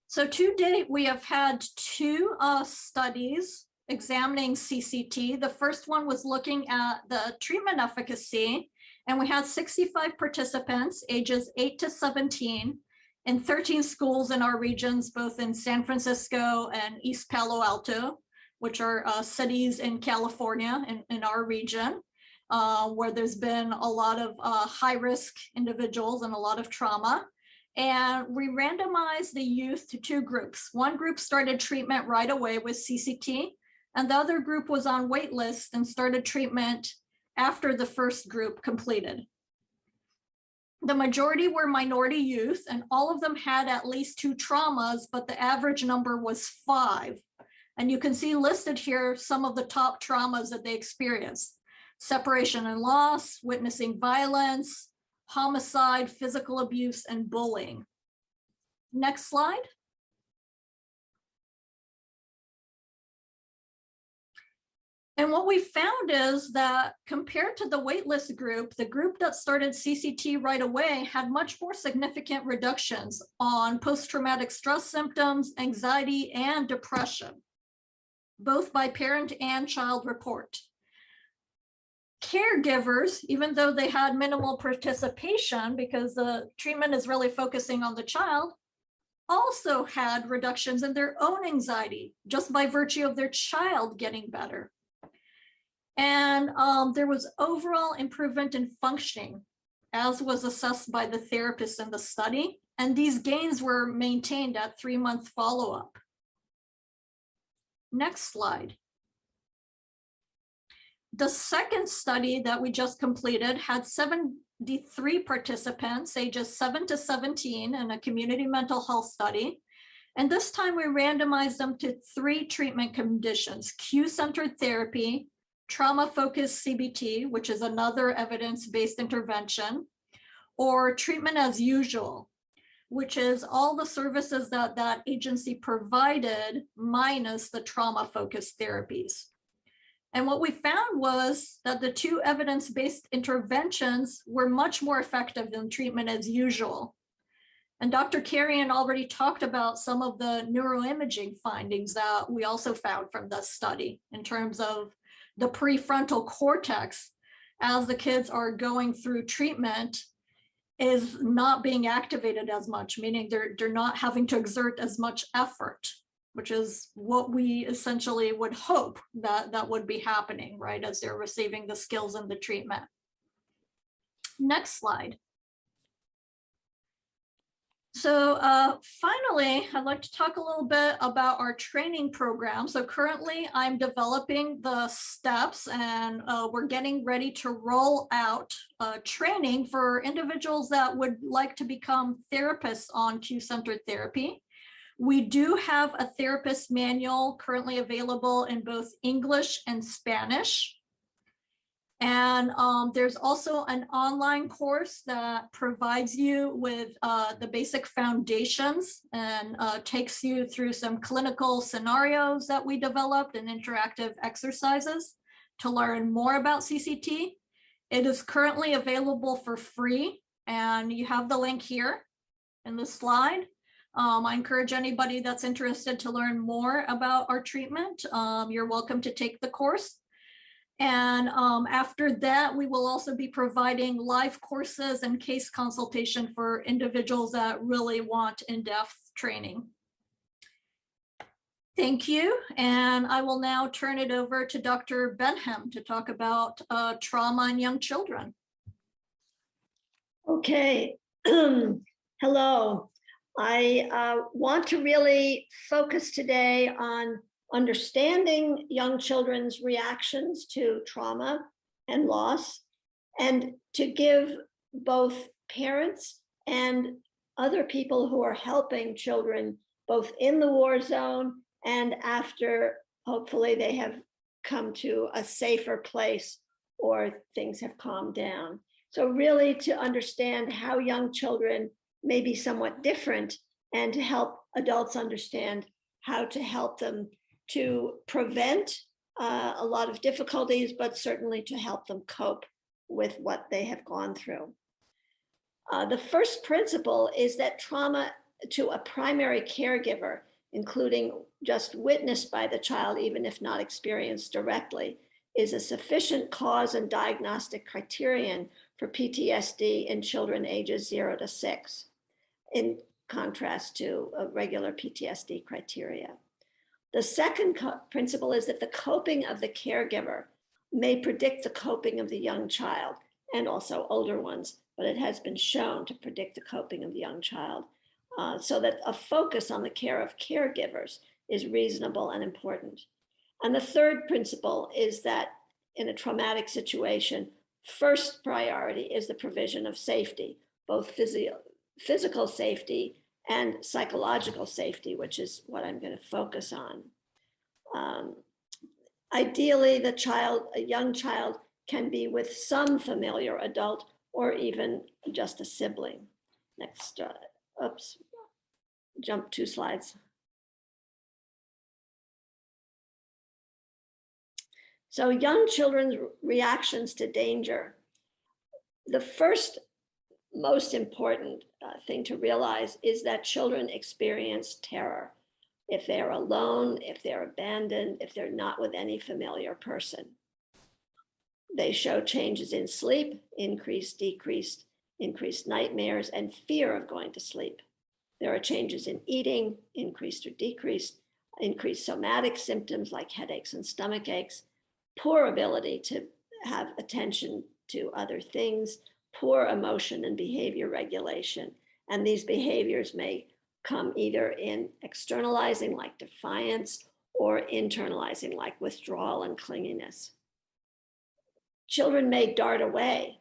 So to date, we have had 2 studies examining CCT. The first one was looking at the treatment efficacy, and we had 65 participants ages 8 to 17 in 13 schools in our regions, both in San Francisco and East Palo Alto, which are cities in California in our region, where there's been a lot of high-risk individuals and a lot of trauma. And we randomized the youth to 2 groups. One group started treatment right away with CCT, and the other group was on wait list and started treatment after the first group completed. The majority were minority youth, and all of them had at least 2 traumas, but the average number was 5. And you can see listed here some of the top traumas that they experienced: separation and loss, witnessing violence, homicide, physical abuse, and bullying. Next slide. And what we found is that compared to the waitlist group, the group that started CCT right away had much more significant reductions on post-traumatic stress symptoms, anxiety, and depression, both by parent and child report. Caregivers, even though they had minimal participation because the treatment is really focusing on the child, also had reductions in their own anxiety just by virtue of their child getting better. And there was overall improvement in functioning, as was assessed by the therapists in the study. And these gains were maintained at 3-month follow-up. Next slide. The second study that we just completed had 73 participants, ages 7 to 17, in a community mental health study. And this time we randomized them to 3 treatment conditions: cue-centered therapy, trauma-focused CBT, which is another evidence-based intervention, or treatment as usual, which is all the services that that agency provided minus the trauma-focused therapies. And what we found was that the 2 evidence-based interventions were much more effective than treatment as usual. And Dr. Carrion already talked about some of the neuroimaging findings that we also found from this study in terms of the prefrontal cortex as the kids are going through treatment is not being activated as much, meaning they're not having to exert as much effort, which is what we essentially would hope that would be happening, right, as they're receiving the skills and the treatment. Next slide. So finally, I'd like to talk a little bit about our training program. So currently I'm developing the steps, and we're getting ready to roll out training for individuals that would like to become therapists on cue-centered therapy. We do have a therapist manual currently available in both English and Spanish. And there's also an online course that provides you with the basic foundations and takes you through some clinical scenarios that we developed and interactive exercises to learn more about CCT. It is currently available for free, and you have the link here in the slide. I encourage anybody that's interested to learn more about our treatment. You're welcome to take the course. And after that, we will also be providing live courses and case consultation for individuals that really want in-depth training. Thank you. And I will now turn it over to Dr. Benham to talk about trauma in young children. Okay. Hello. I want to really focus today on understanding young children's reactions to trauma and loss, and to give both parents and other people who are helping children both in the war zone and after, hopefully they have come to a safer place or things have calmed down. So really to understand how young children may be somewhat different, and to help adults understand how to help them to prevent a lot of difficulties, but certainly to help them cope with what they have gone through. The first principle is that trauma to a primary caregiver, including just witnessed by the child, even if not experienced directly, is a sufficient cause and diagnostic criterion for PTSD in children ages 0 to 6, in contrast to a regular PTSD criteria. The second principle is that the coping of the caregiver may predict the coping of the young child, and also older ones, but it has been shown to predict the coping of the young child, so that a focus on the care of caregivers is reasonable and important. And the third principle is that in a traumatic situation, first priority is the provision of safety, both physical safety and psychological safety, which is what I'm going to focus on. Ideally, a young child can be with some familiar adult or even just a sibling. Next, oops, jump 2 slides. So young children's reactions to danger. The first most important thing to realize is that children experience terror if they're alone, if they're abandoned, if they're not with any familiar person. They show changes in sleep, increased, decreased, increased nightmares, and fear of going to sleep. There are changes in eating, increased or decreased, increased somatic symptoms like headaches and stomach aches, poor ability to have attention to other things, poor emotion and behavior regulation. And these behaviors may come either in externalizing like defiance or internalizing like withdrawal and clinginess. Children may dart away,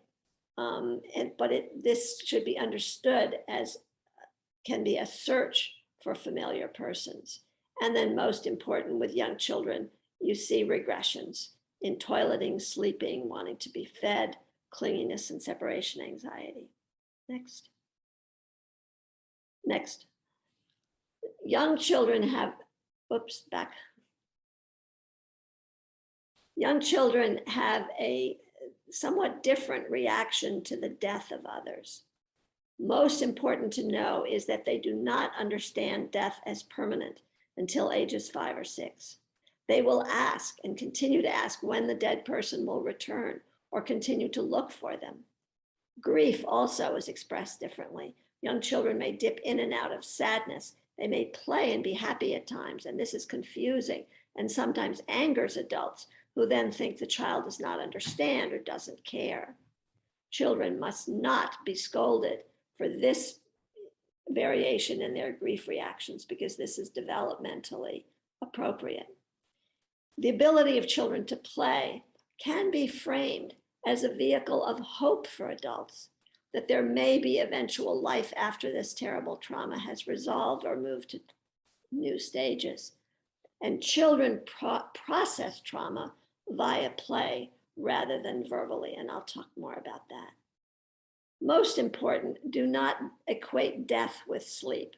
but this should be understood as can be a search for familiar persons. And then most important with young children, you see regressions in toileting, sleeping, wanting to be fed, clinginess and separation anxiety. Next. Next. Young children have, oops, back. Young children have a somewhat different reaction to the death of others. Most important to know is that they do not understand death as permanent until ages 5 or 6. They will ask and continue to ask when the dead person will return or continue to look for them. Grief also is expressed differently. Young children may dip in and out of sadness. They may play and be happy at times, and this is confusing and sometimes angers adults who then think the child does not understand or doesn't care. Children must not be scolded for this variation in their grief reactions because this is developmentally appropriate. The ability of children to play can be framed as a vehicle of hope for adults, that there may be eventual life after this terrible trauma has resolved or moved to new stages. And children process trauma via play rather than verbally, and I'll talk more about that. Most important, do not equate death with sleep.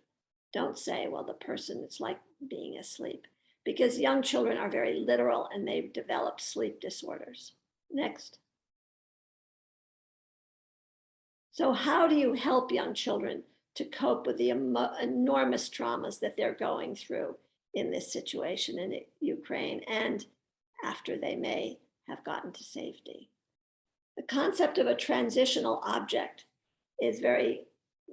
Don't say, well, the person, it's like being asleep, because young children are very literal and they've developed sleep disorders. Next. So how do you help young children to cope with the enormous traumas that they're going through in this situation in Ukraine and after they may have gotten to safety? The concept of a transitional object is very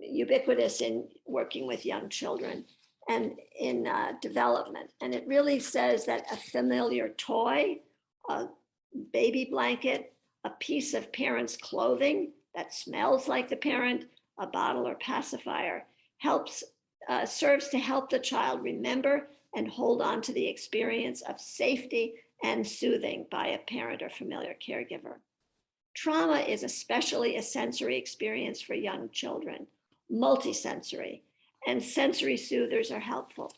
ubiquitous in working with young children and in development. And it really says that a familiar toy, a baby blanket, a piece of parent's clothing that smells like the parent, a bottle or pacifier, serves to help the child remember and hold on to the experience of safety and soothing by a parent or familiar caregiver. Trauma is especially a sensory experience for young children, multisensory, and sensory soothers are helpful.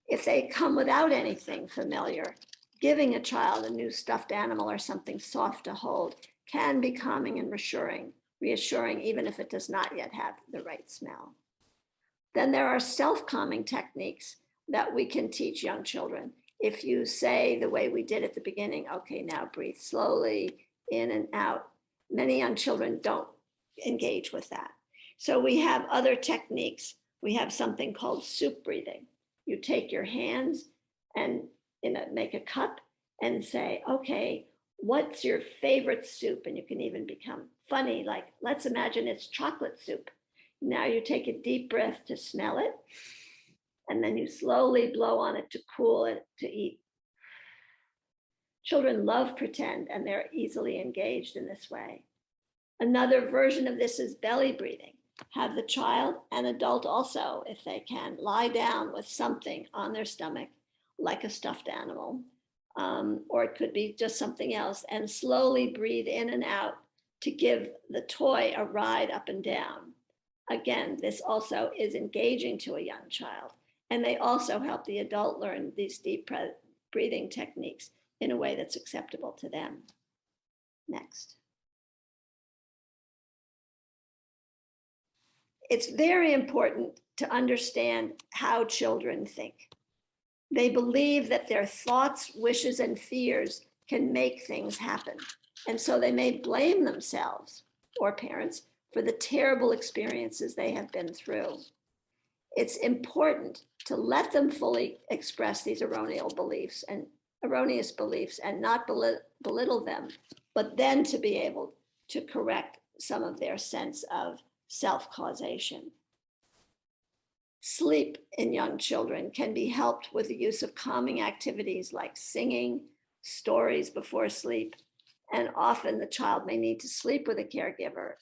If they come without anything familiar, giving a child a new stuffed animal or something soft to hold can be calming and reassuring, even if it does not yet have the right smell. Then there are self-calming techniques that we can teach young children. If you say the way we did at the beginning, okay, now breathe slowly, in and out, many young children don't engage with that. So we have other techniques. We have something called soup breathing. You take your hands and make a cup and say, okay, what's your favorite soup? And you can even become funny, like, let's imagine it's chocolate soup. Now you take a deep breath to smell it, and then you slowly blow on it to cool it to eat. Children love pretend, and they're easily engaged in this way. Another version of this is belly breathing. Have the child and adult also, if they can, lie down with something on their stomach, like a stuffed animal, or it could be just something else, and slowly breathe in and out to give the toy a ride up and down. Again, this also is engaging to a young child, and they also help the adult learn these deep breathing techniques in a way that's acceptable to them. Next. It's very important to understand how children think. They believe that their thoughts, wishes, and fears can make things happen. And so they may blame themselves or parents for the terrible experiences they have been through. It's important to let them fully express these erroneous beliefs and not belittle them, but then to be able to correct some of their sense of self-causation. Sleep in young children can be helped with the use of calming activities like singing, stories before sleep, and often the child may need to sleep with a caregiver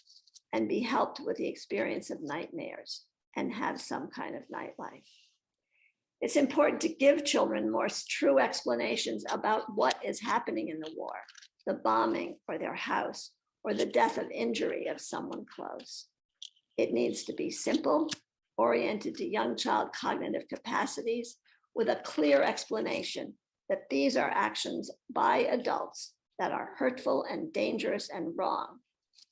and be helped with the experience of nightmares and have some kind of nightlife. It's important to give children more true explanations about what is happening in the war, the bombing or their house, or the death of injury of someone close. It needs to be simple, oriented to young child cognitive capacities, with a clear explanation that these are actions by adults that are hurtful and dangerous and wrong.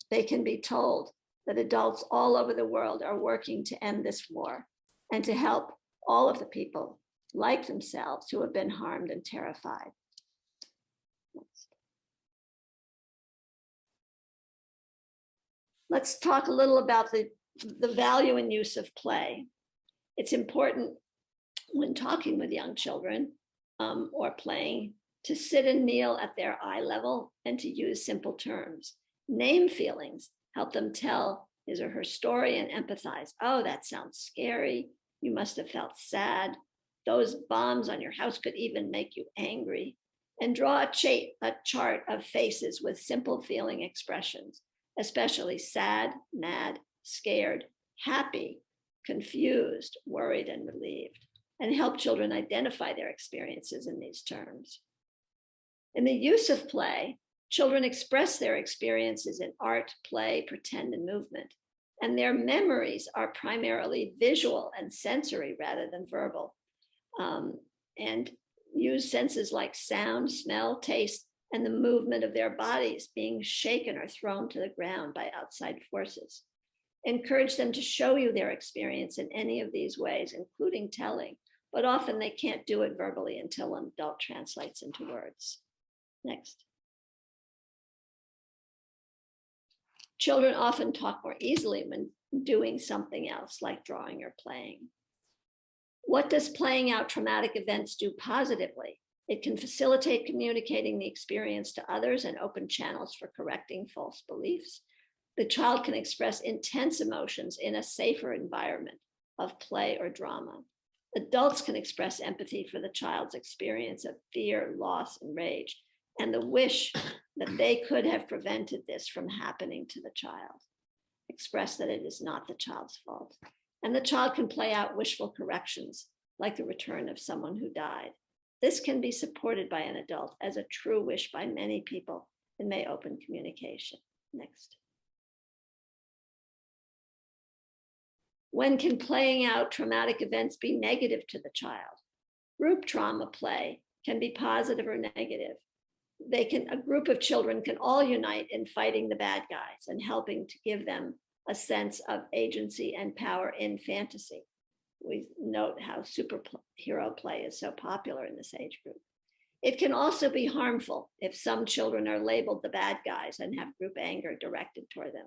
They can be told that adults all over the world are working to end this war and to help all of the people like themselves who have been harmed and terrified. Next. Let's talk a little about the value and use of play. It's important when talking with young children or playing, to sit and kneel at their eye level, and to use simple terms. Name feelings, help them tell his or her story and empathize. Oh, that sounds scary. You must have felt sad. Those bombs on your house could even make you angry. And draw a chart of faces with simple feeling expressions, especially sad, mad, scared, happy, confused, worried, and relieved, and help children identify their experiences in these terms. In the use of play, children express their experiences in art, play, pretend, and movement, and their memories are primarily visual and sensory rather than verbal, and use senses like sound, smell, taste, and the movement of their bodies being shaken or thrown to the ground by outside forces. Encourage them to show you their experience in any of these ways, including telling, but often they can't do it verbally until an adult translates into words. Next. Children often talk more easily when doing something else, like drawing or playing. What does playing out traumatic events do positively? It can facilitate communicating the experience to others and open channels for correcting false beliefs. The child can express intense emotions in a safer environment of play or drama. Adults can express empathy for the child's experience of fear, loss, and rage, and the wish that they could have prevented this from happening to the child. Express that it is not the child's fault. And the child can play out wishful corrections, like the return of someone who died. This can be supported by an adult as a true wish by many people and may open communication. Next. When can playing out traumatic events be negative to the child? Group trauma play can be positive or negative. A group of children can all unite in fighting the bad guys and helping to give them a sense of agency and power in fantasy. We note how superhero play is so popular in this age group. It can also be harmful if some children are labeled the bad guys and have group anger directed toward them.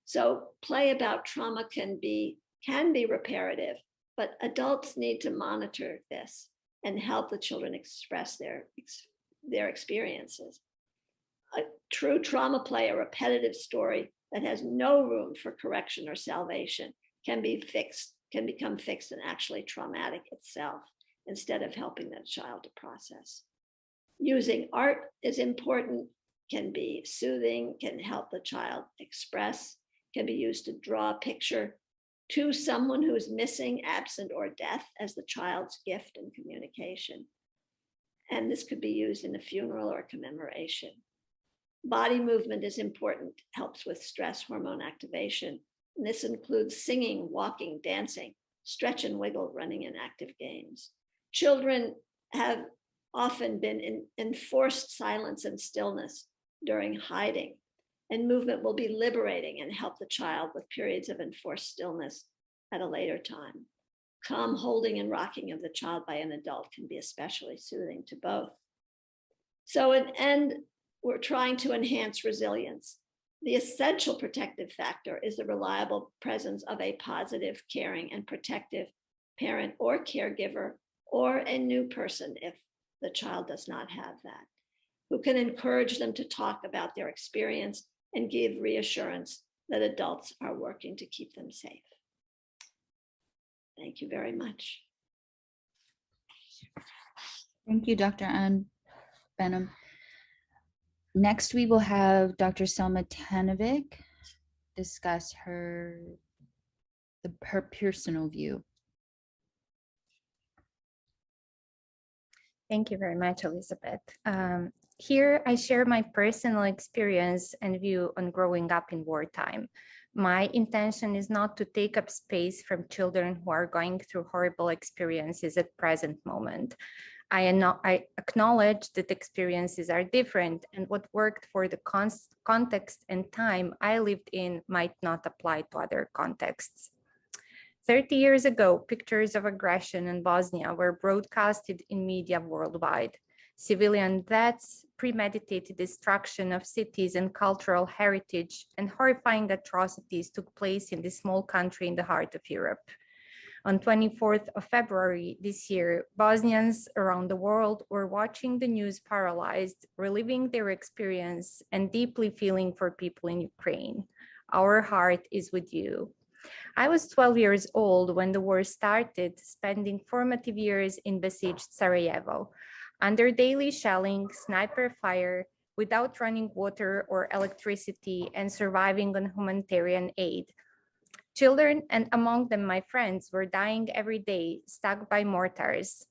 So play about trauma can be reparative, but adults need to monitor this and help the children express their experiences. A true trauma play, a repetitive story that has no room for correction or salvation, can become fixed and actually traumatic itself instead of helping the child to process. Using art is important, can be soothing, can help the child express, can be used to draw a picture to someone who is missing, absent, or death as the child's gift and communication. And this could be used in a funeral or commemoration. Body movement is important, helps with stress hormone activation. And this includes singing, walking, dancing, stretch and wiggle, running, and active games. Children have often been in enforced silence and stillness during hiding, and movement will be liberating and help the child with periods of enforced stillness at a later time. Calm holding and rocking of the child by an adult can be especially soothing to both. So in end, we're trying to enhance resilience. The essential protective factor is the reliable presence of a positive, caring, and protective parent or caregiver, or a new person if the child does not have that, who can encourage them to talk about their experience and give reassurance that adults are working to keep them safe. Thank you very much. Thank you, Dr. Ann Benham. Next, we will have Dr. Selma Tanovic discuss her personal view. Thank you very much, Elizabeth. Here, I share my personal experience and view on growing up in wartime. My intention is not to take up space from children who are going through horrible experiences at present moment. I acknowledge that experiences are different, and what worked for the context and time I lived in might not apply to other contexts. 30 years ago, pictures of aggression in Bosnia were broadcasted in media worldwide. Civilian deaths, premeditated destruction of cities and cultural heritage, and horrifying atrocities took place in this small country in the heart of Europe. On 24th of February this year, Bosnians around the world were watching the news paralyzed, reliving their experience and deeply feeling for people in Ukraine. Our heart is with you. I was 12 years old when the war started, spending formative years in besieged Sarajevo. Under daily shelling, sniper fire, without running water or electricity, and surviving on humanitarian aid. Children, and among them my friends, were dying every day, stuck by mortars.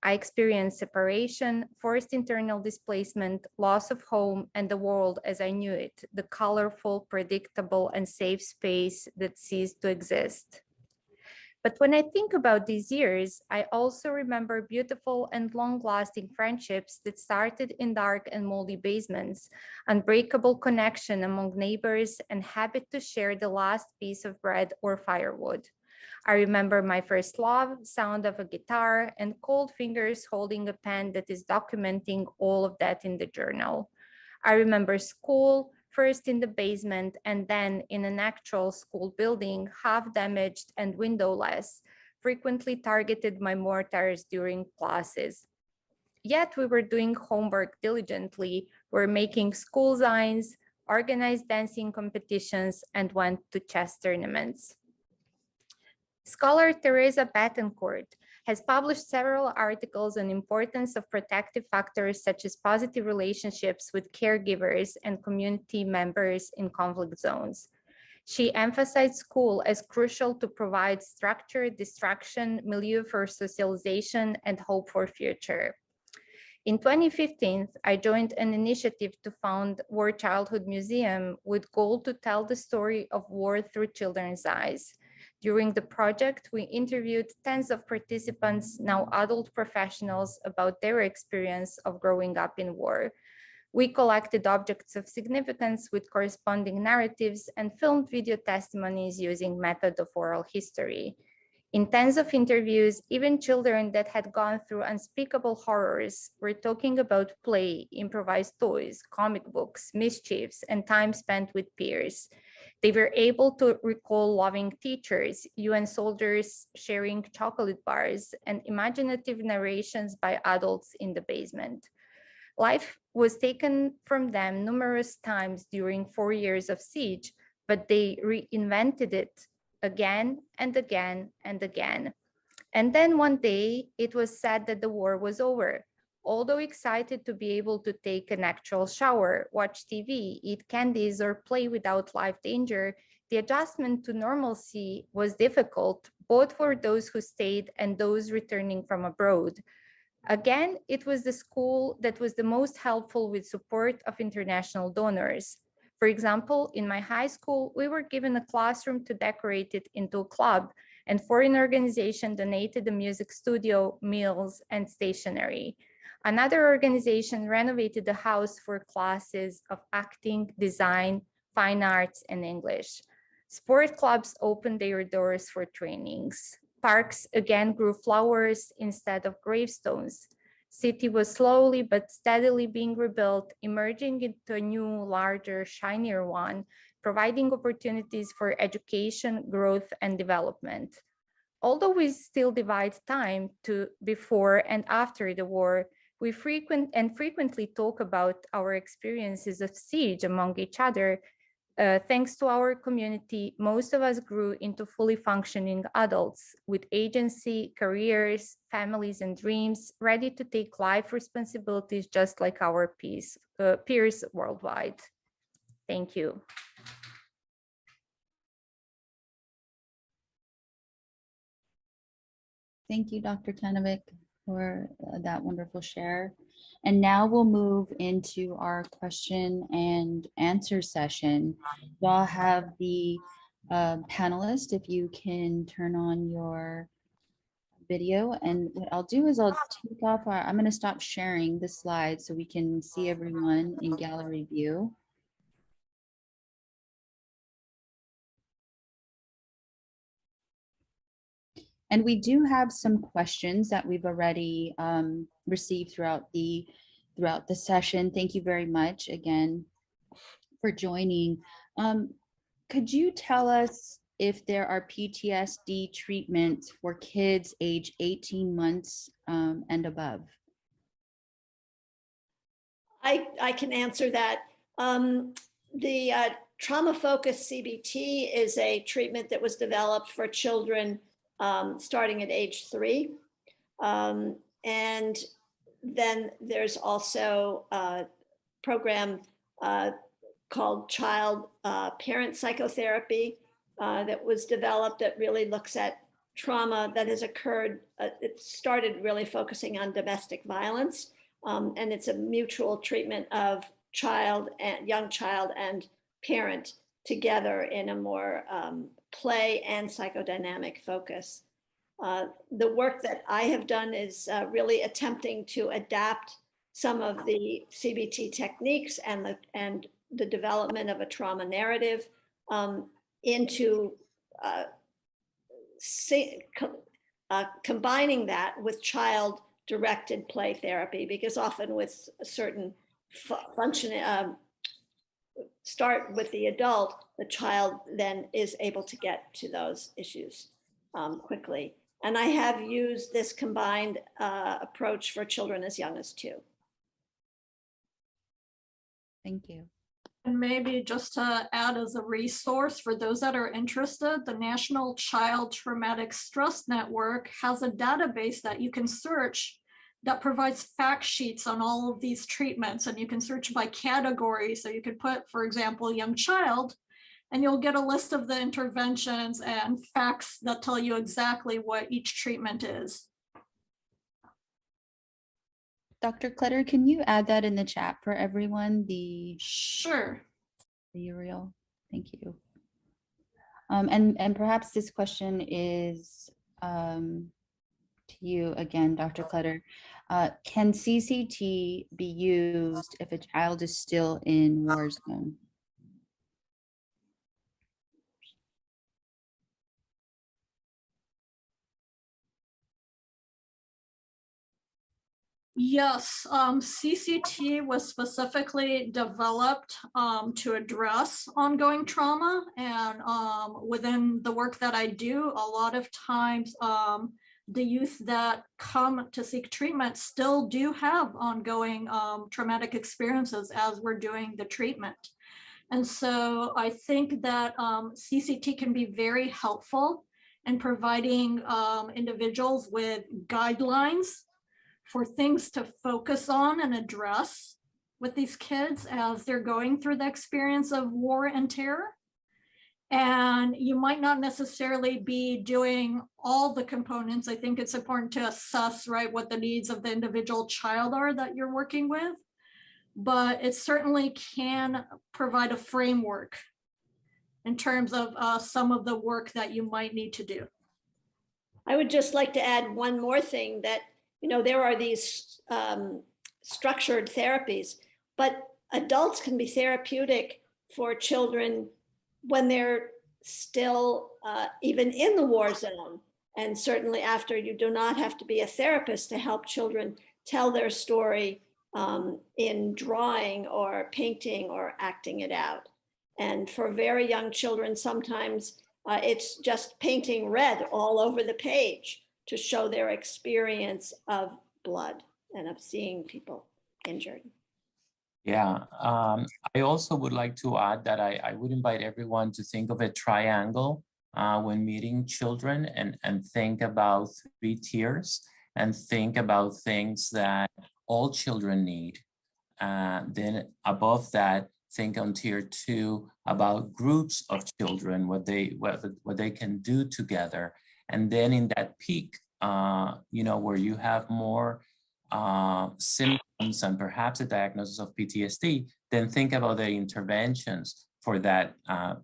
I experienced separation, forced internal displacement, loss of home, and the world as I knew it, the colorful, predictable, and safe space that ceased to exist. But when I think about these years, I also remember beautiful and long-lasting friendships that started in dark and moldy basements, unbreakable connection among neighbors, and habit to share the last piece of bread or firewood. I remember my first love, sound of a guitar, and cold fingers holding a pen that is documenting all of that in the journal. I remember school, first in the basement and then in an actual school building, half damaged and windowless, frequently targeted by mortars during classes. Yet we were doing homework diligently, were making school signs, organized dancing competitions, and went to chess tournaments. Scholar Teresa Betancourt has published several articles on the importance of protective factors such as positive relationships with caregivers and community members in conflict zones. She emphasized school as crucial to provide structure, distraction, milieu for socialization, and hope for future. In 2015, I joined an initiative to found War Childhood Museum with goal to tell the story of war through children's eyes. During the project, we interviewed tens of participants, now adult professionals, about their experience of growing up in war. We collected objects of significance with corresponding narratives and filmed video testimonies using method of oral history. In tens of interviews, even children that had gone through unspeakable horrors were talking about play, improvised toys, comic books, mischiefs, and time spent with peers. They were able to recall loving teachers, UN soldiers sharing chocolate bars, and imaginative narrations by adults in the basement. Life was taken from them numerous times during 4 years of siege, but they reinvented it again and again and again. And then one day, it was said that the war was over. Although excited to be able to take an actual shower, watch TV, eat candies, or play without life danger, the adjustment to normalcy was difficult, both for those who stayed and those returning from abroad. Again, it was the school that was the most helpful with support of international donors. For example, in my high school, we were given a classroom to decorate it into a club, and foreign organization donated a music studio, meals, and stationery. Another organization renovated the house for classes of acting, design, fine arts, and English. Sport clubs opened their doors for trainings. Parks again grew flowers instead of gravestones. City was slowly but steadily being rebuilt, emerging into a new, larger, shinier one, providing opportunities for education, growth, and development. Although we still divide time to before and after the war, we frequently talk about our experiences of siege among each other. Thanks to our community, most of us grew into fully functioning adults with agency, careers, families, and dreams, ready to take life responsibilities just like our peers worldwide. Thank you. Thank you, Dr. Tanovic, for that wonderful share. And now we'll move into our question and answer session. Y'all have the panelist, if you can turn on your video. And what I'll do is I'll take off I'm going to stop sharing the slides so we can see everyone in gallery view. And we do have some questions that we've already received throughout the session. Thank you very much again for joining. Could you tell us if there are PTSD treatments for kids age 18 months and above? I can answer that. The trauma-focused CBT is a treatment that was developed for children starting at age 3. And then there's also a program called child parent psychotherapy that was developed that really looks at trauma that has occurred. It started really focusing on domestic violence. And it's a mutual treatment of young child and parent together in a more play and psychodynamic focus. The work that I have done is really attempting to adapt some of the CBT techniques and the development of a trauma narrative into combining that with child-directed play therapy, because often with a certain function, start with the adult, the child then is able to get to those issues quickly. And I have used this combined approach for children as young as 2. Thank you. And maybe just to add as a resource for those that are interested, the National Child Traumatic Stress Network has a database that you can search that provides fact sheets on all of these treatments. And you can search by category. So you could put, for example, young child, and you'll get a list of the interventions and facts that tell you exactly what each treatment is. Dr. Clutter, can you add that in the chat for everyone? Sure. The URL. Thank you. And perhaps this question is to you again, Dr. Clutter. Can CCT be used if a child is still in war zone? Yes, CCT was specifically developed to address ongoing trauma. And within the work that I do, a lot of times the youth that come to seek treatment still do have ongoing traumatic experiences as we're doing the treatment. And so I think that CCT can be very helpful in providing individuals with guidelines for things to focus on and address with these kids as they're going through the experience of war and terror. And you might not necessarily be doing all the components. I think it's important to assess, right, what the needs of the individual child are that you're working with, but it certainly can provide a framework in terms of some of the work that you might need to do. I would just like to add one more thing, that there are these structured therapies, but adults can be therapeutic for children when they're still even in the war zone. And certainly after. You do not have to be a therapist to help children tell their story in drawing or painting or acting it out. And for very young children, sometimes it's just painting red all over the page to show their experience of blood and of seeing people injured. Yeah, I also would like to add that I would invite everyone to think of a triangle when meeting children, and think about 3 tiers, and think about things that all children need. Then above that, think on tier 2 about groups of children, what they can do together. And then in that peak, where you have more symptoms and perhaps a diagnosis of PTSD, then think about the interventions for that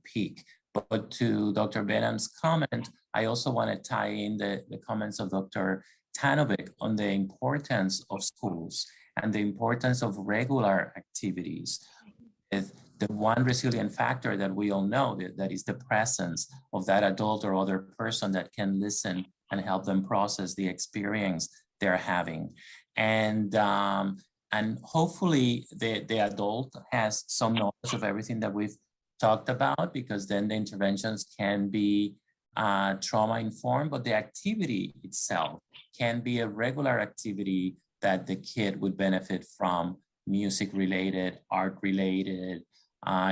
peak. But to Dr. Benham's comment, I also want to tie in the comments of Dr. Tanovic on the importance of schools and the importance of regular activities. The one resilient factor that we all know that is the presence of that adult or other person that can listen and help them process the experience they're having. And hopefully the adult has some knowledge of everything that we've talked about, because then the interventions can be trauma informed, but the activity itself can be a regular activity that the kid would benefit from, music related, art related,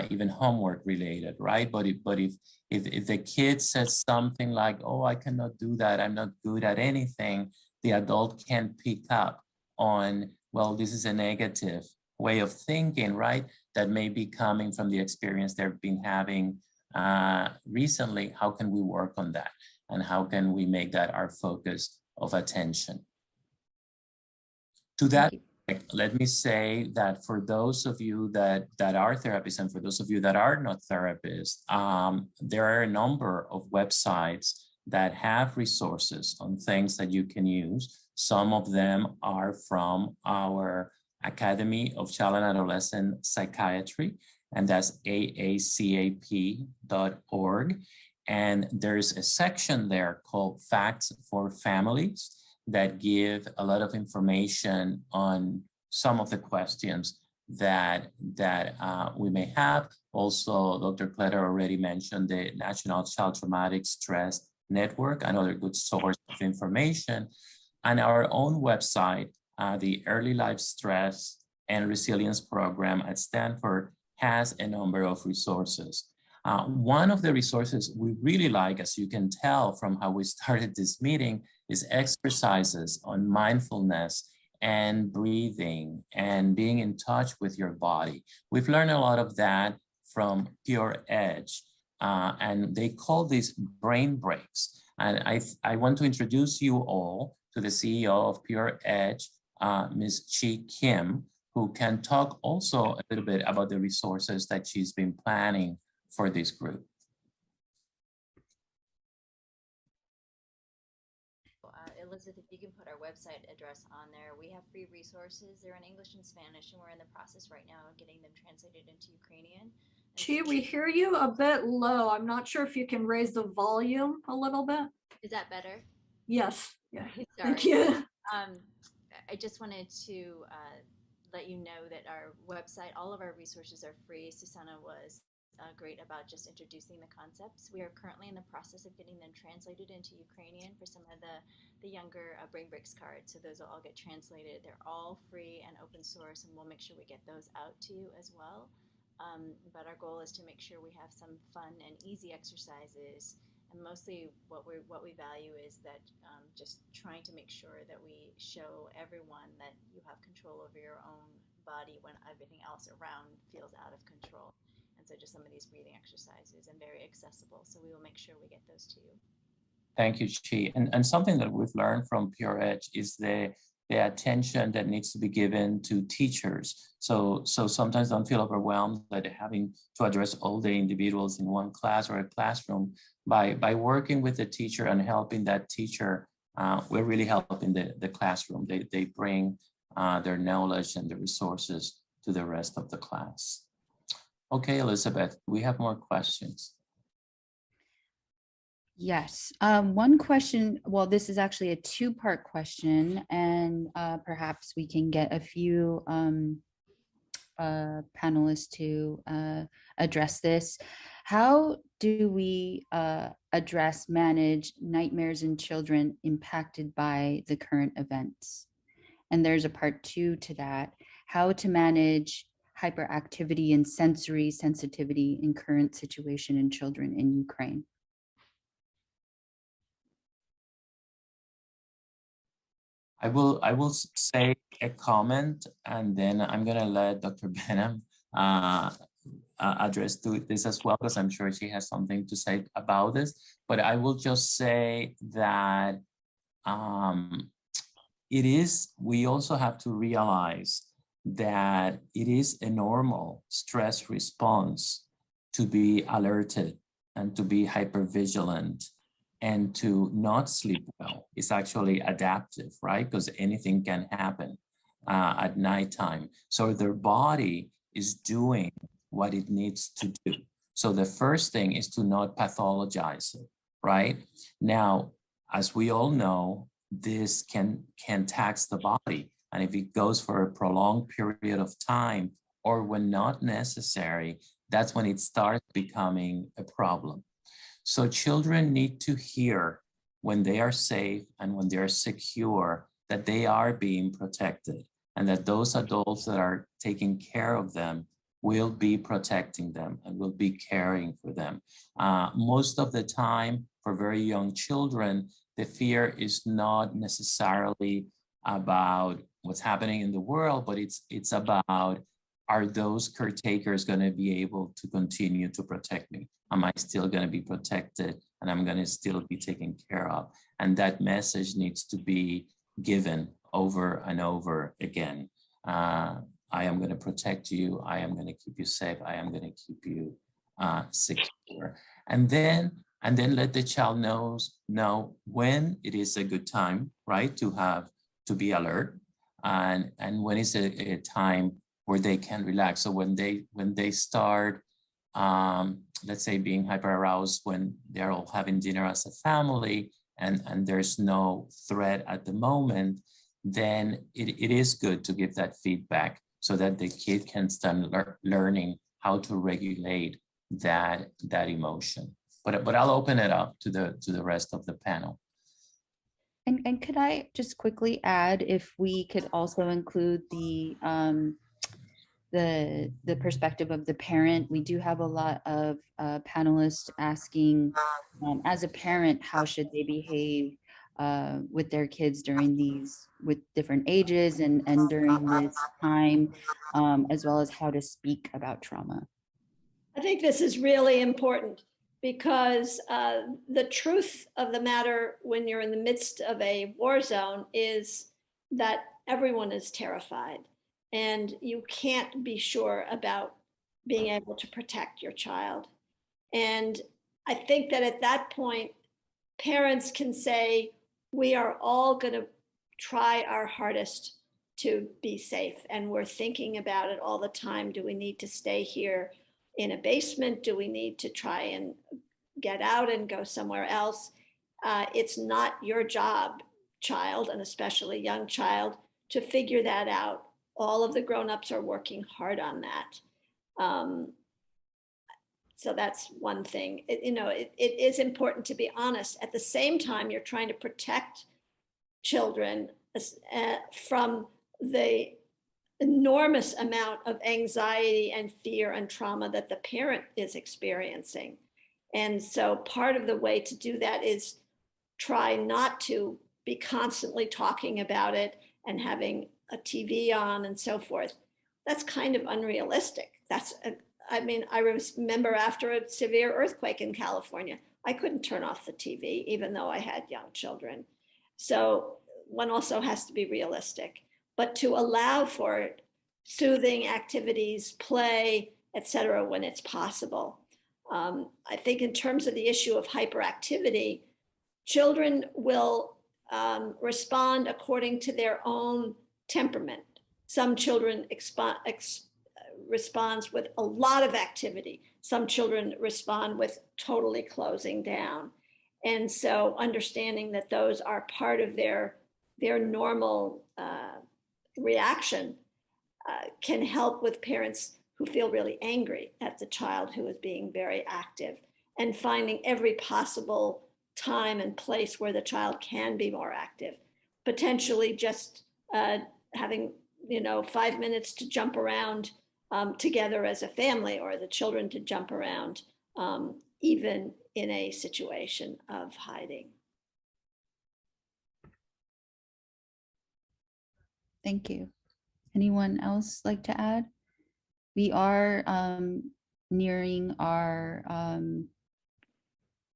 even homework related, right? But if the kid says something like, oh, I cannot do that, I'm not good at anything, the adult can pick up on, well, this is a negative way of thinking, right? That may be coming from the experience they've been having recently. How can we work on that? And how can we make that our focus of attention? To that, let me say that for those of you that are therapists and for those of you that are not therapists, there are a number of websites that have resources on things that you can use. Some of them are from our Academy of Child and Adolescent Psychiatry, and that's aacap.org. And there's a section there called Facts for Families that give a lot of information on some of the questions that we may have. Also, Dr. Kletter already mentioned the National Child Traumatic Stress Network, another good source of information. And our own website, the Early Life Stress and Resilience Program at Stanford, has a number of resources. One of the resources we really like, as you can tell from how we started this meeting, is exercises on mindfulness and breathing and being in touch with your body. We've learned a lot of that from Pure Edge, and they call these brain breaks. And I want to introduce you all to the CEO of Pure Edge, Ms. Chi Kim, who can talk also a little bit about the resources that she's been planning for this group. Elizabeth, if you can put our website address on there. We have free resources. They're in English and Spanish, and we're in the process right now of getting them translated into Ukrainian. Chi, we hear you a bit low. I'm not sure if you can raise the volume a little bit. Is that better? Yes. Yeah. Sorry. Thank you. I just wanted to let you know that our website, all of our resources are free. Susanna was great about just introducing the concepts. We are currently in the process of getting them translated into Ukrainian for some of the younger Brain Breaks cards. So those will all get translated. They're all free and open source, and we'll make sure we get those out to you as well. But our goal is to make sure we have some fun and easy exercises. And mostly what we value is that just trying to make sure that we show everyone that you have control over your own body when everything else around feels out of control. And so just some of these breathing exercises, and very accessible. So we will make sure we get those to you. Thank you, Chi. And something that we've learned from Pure Edge is the attention that needs to be given to teachers. So sometimes don't feel overwhelmed that having to address all the individuals in one class or a classroom. By working with the teacher and helping that teacher, we're really helping the classroom. They bring their knowledge and the resources to the rest of the class. Okay, Elizabeth, we have more questions. Yes, one question, well, this is actually a two-part question, and perhaps we can get a few panelists to address this. How do we manage nightmares in children impacted by the current events? And there's a part two to that, how to manage hyperactivity and sensory sensitivity in current situation in children in Ukraine. I will say a comment, and then I'm gonna let Dr. Benham address to this as well, because I'm sure she has something to say about this. But I will just say that we also have to realize that it is a normal stress response to be alerted and to be hypervigilant and to not sleep well. It's actually adaptive, right? Because anything can happen at nighttime. So their body is doing what it needs to do. So the first thing is to not pathologize it, right? Now, as we all know, this can tax the body. And if it goes for a prolonged period of time or when not necessary, that's when it starts becoming a problem. So children need to hear when they are safe and when they are secure that they are being protected and that those adults that are taking care of them will be protecting them and will be caring for them. Most of the time, for very young children, the fear is not necessarily about what's happening in the world, but it's about, are those caretakers going to be able to continue to protect me? Am I still going to be protected and I'm going to still be taken care of? And that message needs to be given over and over again. I am going to protect you. I am going to keep you safe. I am going to keep you secure. And then let the child know when it is a good time, right, to be alert, and when is a time where they can relax. So when they start, let's say, being hyper aroused when they're all having dinner as a family and there's no threat at the moment, then it is good to give that feedback so that the kid can start learning how to regulate that emotion. But I'll open it up to the rest of the panel. And could I just quickly add, if we could also include the perspective of the parent? We do have a lot of panelists asking, as a parent, how should they behave with their kids during these, with different ages and during this time, as well as how to speak about trauma. I think this is really important because the truth of the matter when you're in the midst of a war zone is that everyone is terrified and you can't be sure about being able to protect your child. And I think that at that point, parents can say, we are all going to try our hardest to be safe. And we're thinking about it all the time. Do we need to stay here in a basement? Do we need to try and get out and go somewhere else? It's not your job, child, and especially young child, to figure that out. All of the grown-ups are working hard on that. So that's one thing. It is important to be honest. At the same time, you're trying to protect children from the enormous amount of anxiety and fear and trauma that the parent is experiencing. And so part of the way to do that is try not to be constantly talking about it and having a TV on and so forth. That's kind of unrealistic. I remember after a severe earthquake in California, I couldn't turn off the TV, even though I had young children. So one also has to be realistic, but to allow for soothing activities, play, etc., when it's possible. I think in terms of the issue of hyperactivity, children will respond according to their own temperament. Some children responds with a lot of activity. Some children respond with totally closing down. And so understanding that those are part of their normal reaction can help with parents who feel really angry at the child who is being very active, and finding every possible time and place where the child can be more active. Potentially just having 5 minutes to jump around together as a family, or the children to jump around even in a situation of hiding. Thank you. Anyone else like to add? We are nearing our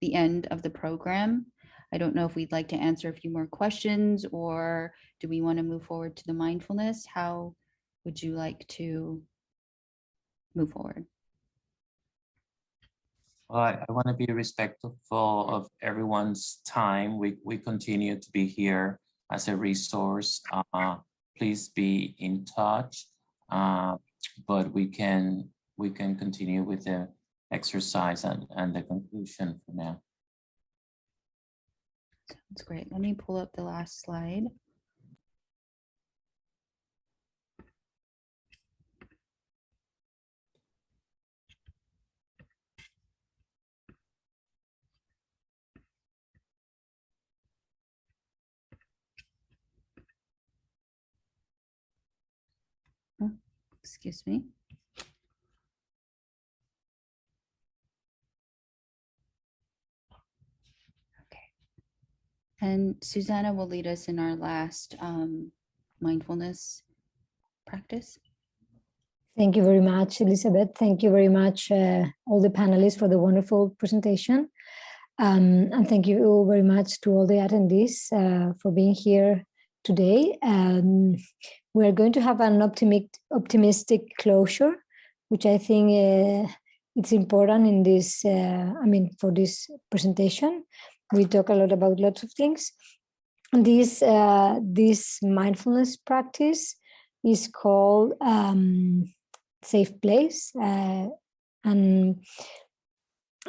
the end of the program. I don't know if we'd like to answer a few more questions, or do we want to move forward to the mindfulness? How would you like to move forward? Well, I want to be respectful of everyone's time. We continue to be here as a resource. Please be in touch, but we can continue with the exercise and the conclusion for now. Sounds great. Let me pull up the last slide. Excuse me. Okay. And Susanna will lead us in our last mindfulness practice. Thank you very much, Elizabeth. Thank you very much, all the panelists, for the wonderful presentation. And thank you very much to all the attendees for being here today. We're going to have an optimistic closure, which I think it's important in this, for this presentation. We talk a lot about lots of things. And this mindfulness practice is called Safe Place. And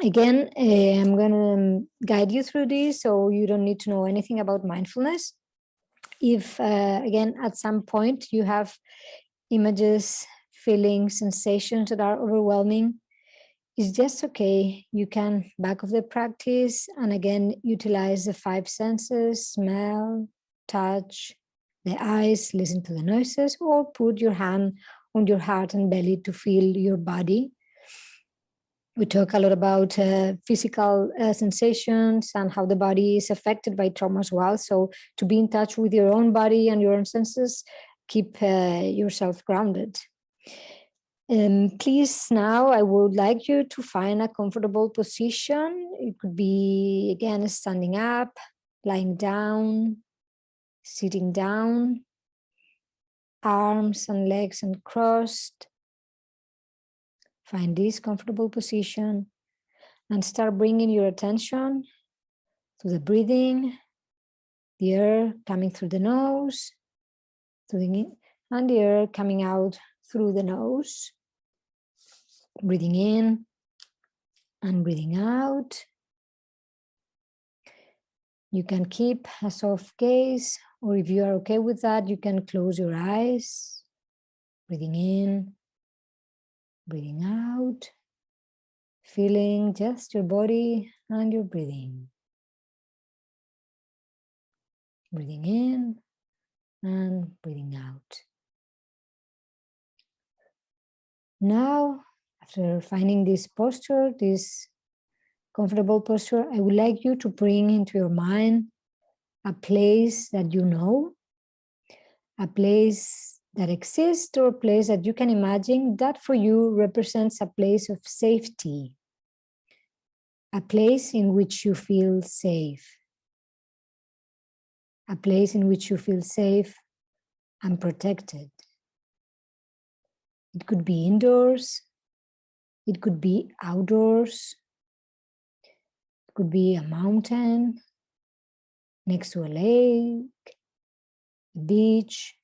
again, I'm going to guide you through this, so you don't need to know anything about mindfulness. If, again, at some point you have images, feelings, sensations that are overwhelming, it's just okay. You can back off the practice and again, utilize the 5 senses: smell, touch, the eyes, listen to the noises, or put your hand on your heart and belly to feel your body. We talk a lot about physical sensations and how the body is affected by trauma as well. So to be in touch with your own body and your own senses, keep yourself grounded. Please, now I would like you to find a comfortable position. It could be, again, standing up, lying down, sitting down, arms and legs uncrossed. Find this comfortable position and start bringing your attention to the breathing, the air coming through the nose, and the air coming out through the nose. Breathing in and breathing out. You can keep a soft gaze, or if you are okay with that, you can close your eyes. Breathing in, breathing out, feeling just your body and your breathing. Breathing in and breathing out. Now, after finding this posture, this comfortable posture, I would like you to bring into your mind a place that you know, a place that exists, or a place that you can imagine that for you represents a place of safety, a place in which you feel safe, a place in which you feel safe and protected. It could be indoors, it could be outdoors, it could be a mountain, next to a lake, a beach,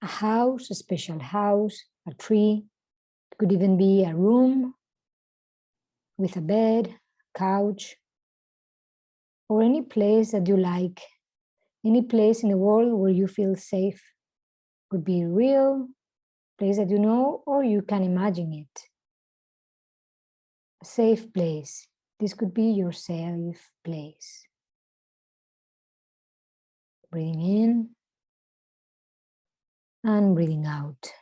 a house, a special house, a tree. It could even be a room with a bed, couch, or any place that you like, any place in the world where you feel safe. It could be a real place that you know, or you can imagine it. A safe place. This could be your safe place. Breathing in and breathing out.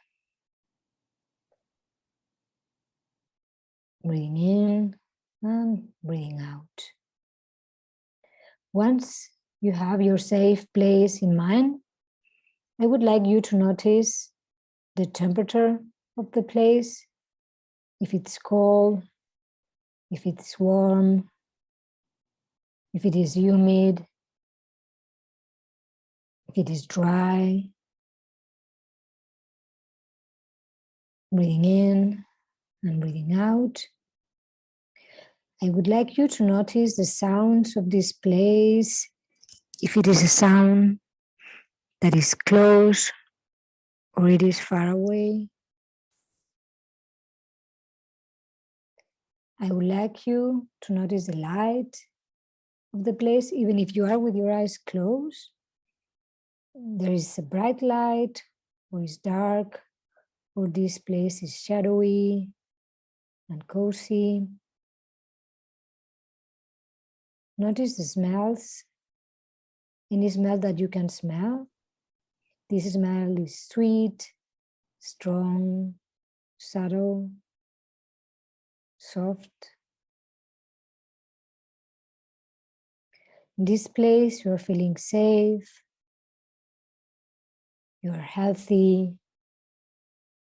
Breathing in and breathing out. Once you have your safe place in mind, I would like you to notice the temperature of the place, if it's cold, if it's warm, if it is humid, if it is dry. Breathing in and breathing out. I would like you to notice the sounds of this place, if it is a sound that is close or it is far away. I would like you to notice the light of the place, even if you are with your eyes closed. There is a bright light, or it's dark, or this place is shadowy and cozy. Notice the smells, any smell that you can smell. This smell is sweet, strong, subtle, soft. In this place, you are feeling safe, you are healthy,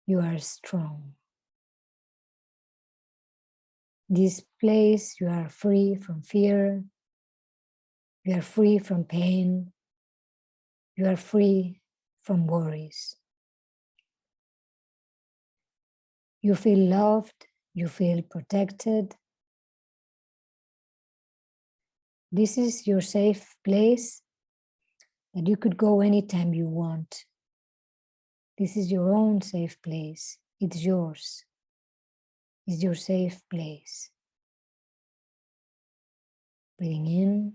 you are strong. In this place, you are free from fear, you are free from pain, you are free from worries. You feel loved, you feel protected. This is your safe place that you could go anytime you want. This is your own safe place. It's yours. It's your safe place. Breathing in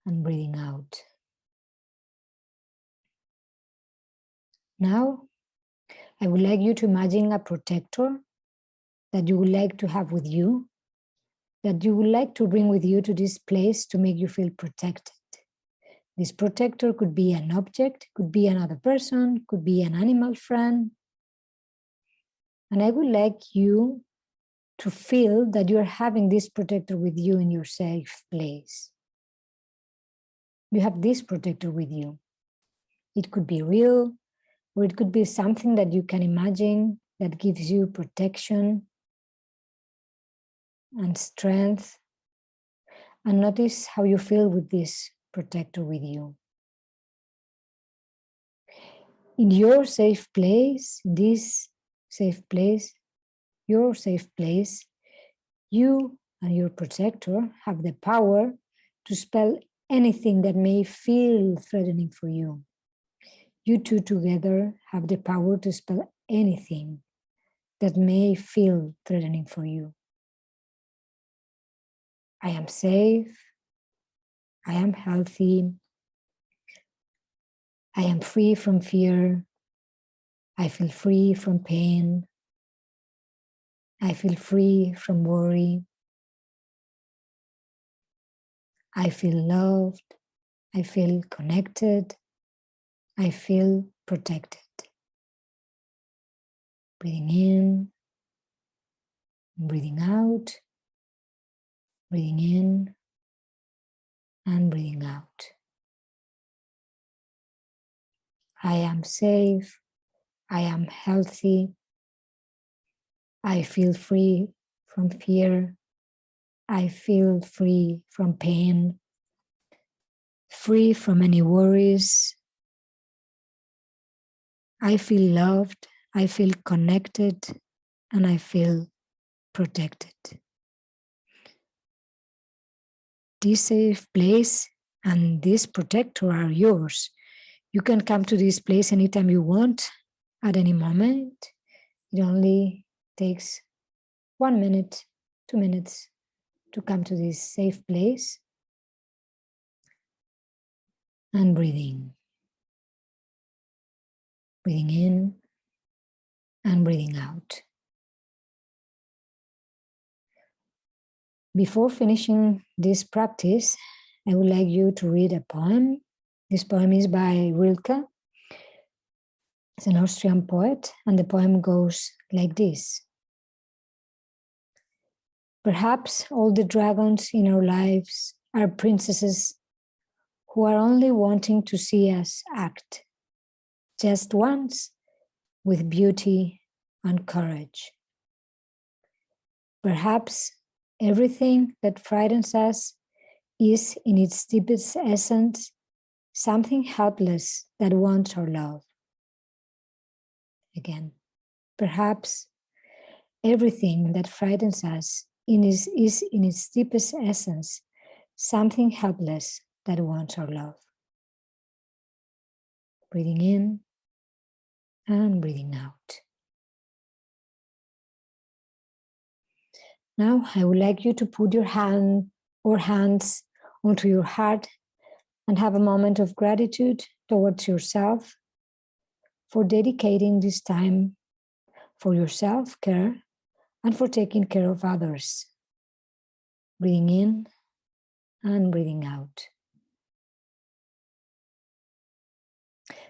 and breathing out. Now, I would like you to imagine a protector that you would like to have with you, that you would like to bring with you to this place to make you feel protected. This protector could be an object, could be another person, could be an animal friend. And I would like you to feel that you're having this protector with you in your safe place. You have this protector with you. It could be real, or it could be something that you can imagine that gives you protection and strength. And notice how you feel with this protector with you. In your safe place, this safe place, your safe place, you and your protector have the power to spell anything that may feel threatening for you. You two together have the power to spell anything that may feel threatening for you. I am safe. I am healthy. I am free from fear. I feel free from pain. I feel free from worry. I feel loved. I feel connected. I feel protected. Breathing in, breathing out, breathing in, and breathing out. I am safe. I am healthy. I feel free from fear. I feel free from pain, free from any worries. I feel loved. I feel connected, and I feel protected. This safe place and this protector are yours. You can come to this place anytime you want, at any moment. It only takes 1 minute, 2 minutes to come to this safe place. And breathing. Breathing in and breathing out. Before finishing this practice, I would like you to read a poem. This poem is by Rilke. It's an Austrian poet, and the poem goes like this. Perhaps all the dragons in our lives are princesses who are only wanting to see us act, just once, with beauty and courage. Perhaps everything that frightens us is in its deepest essence something helpless that wants our love. Again, perhaps everything that frightens us is in its deepest essence something helpless that wants our love. Breathing in and breathing out. Now I would like you to put your hand or hands onto your heart and have a moment of gratitude towards yourself for dedicating this time for your self-care and for taking care of others. Breathing in and breathing out.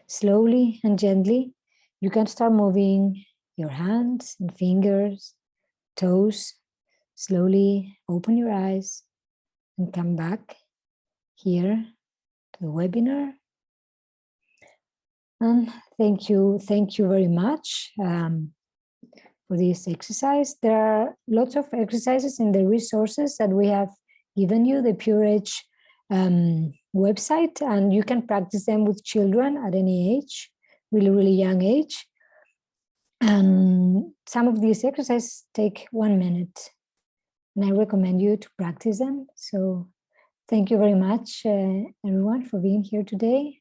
Slowly and gently, You can start moving your hands and fingers, toes. Slowly open your eyes and come back here to the webinar. And thank you very much for this exercise. There are lots of exercises in the resources that we have given you, the PureEdge website, and you can practice them with children at any age, really young age. And some of these exercises take 1 minute, and I recommend you to practice them. So thank you very much, everyone, for being here today.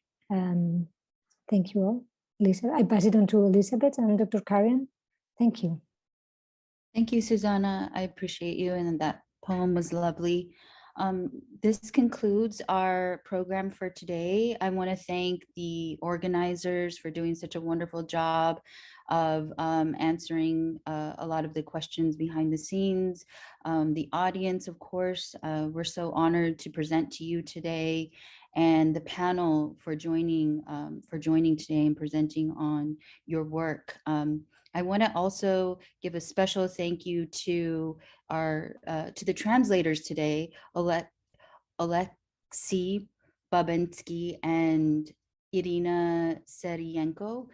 Thank you all. Elizabeth, I pass it on to Elizabeth and Dr. Karen. Thank you. Thank you, Susanna. I appreciate you, and that poem was lovely. This concludes our program for today. I want to thank the organizers for doing such a wonderful job of answering a lot of the questions behind the scenes. The audience, of course, we're so honored to present to you today, and the panel for joining today and presenting on your work. I want to also give a special thank you to our to the translators today, Alexei Babensky and Irina Serienko.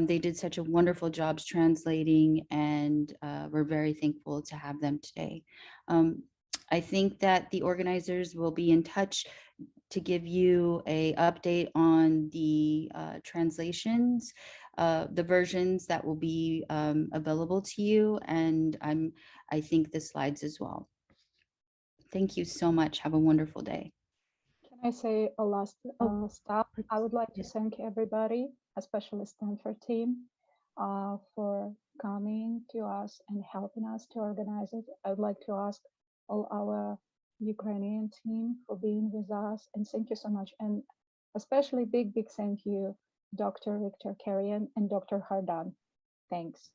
They did such a wonderful job translating, and we're very thankful to have them today. I think that the organizers will be in touch to give you a update on the translations, the versions that will be available to you, and I think the slides as well. Thank you so much. Have a wonderful day. Can I say a last stop? I would like to Yes. thank everybody, especially Stanford team, for coming to us and helping us to organize it. I would like to ask all our Ukrainian team for being with us, and thank you so much. And especially big thank you, Dr. Victor Karian and Dr. Hardan. Thanks.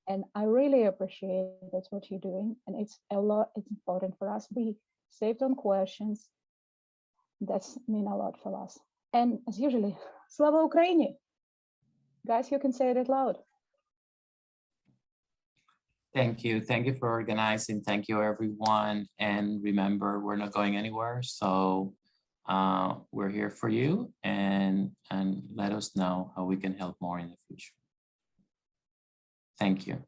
And I really appreciate that's what you're doing. And it's important for us. We saved on questions. That's mean a lot for us. And as usually, Slava Ukraini. Guys, you can say it out loud. Thank you. Thank you for organizing. Thank you, everyone. And remember, we're not going anywhere. So we're here for you, and let us know how we can help more in the future. Thank you.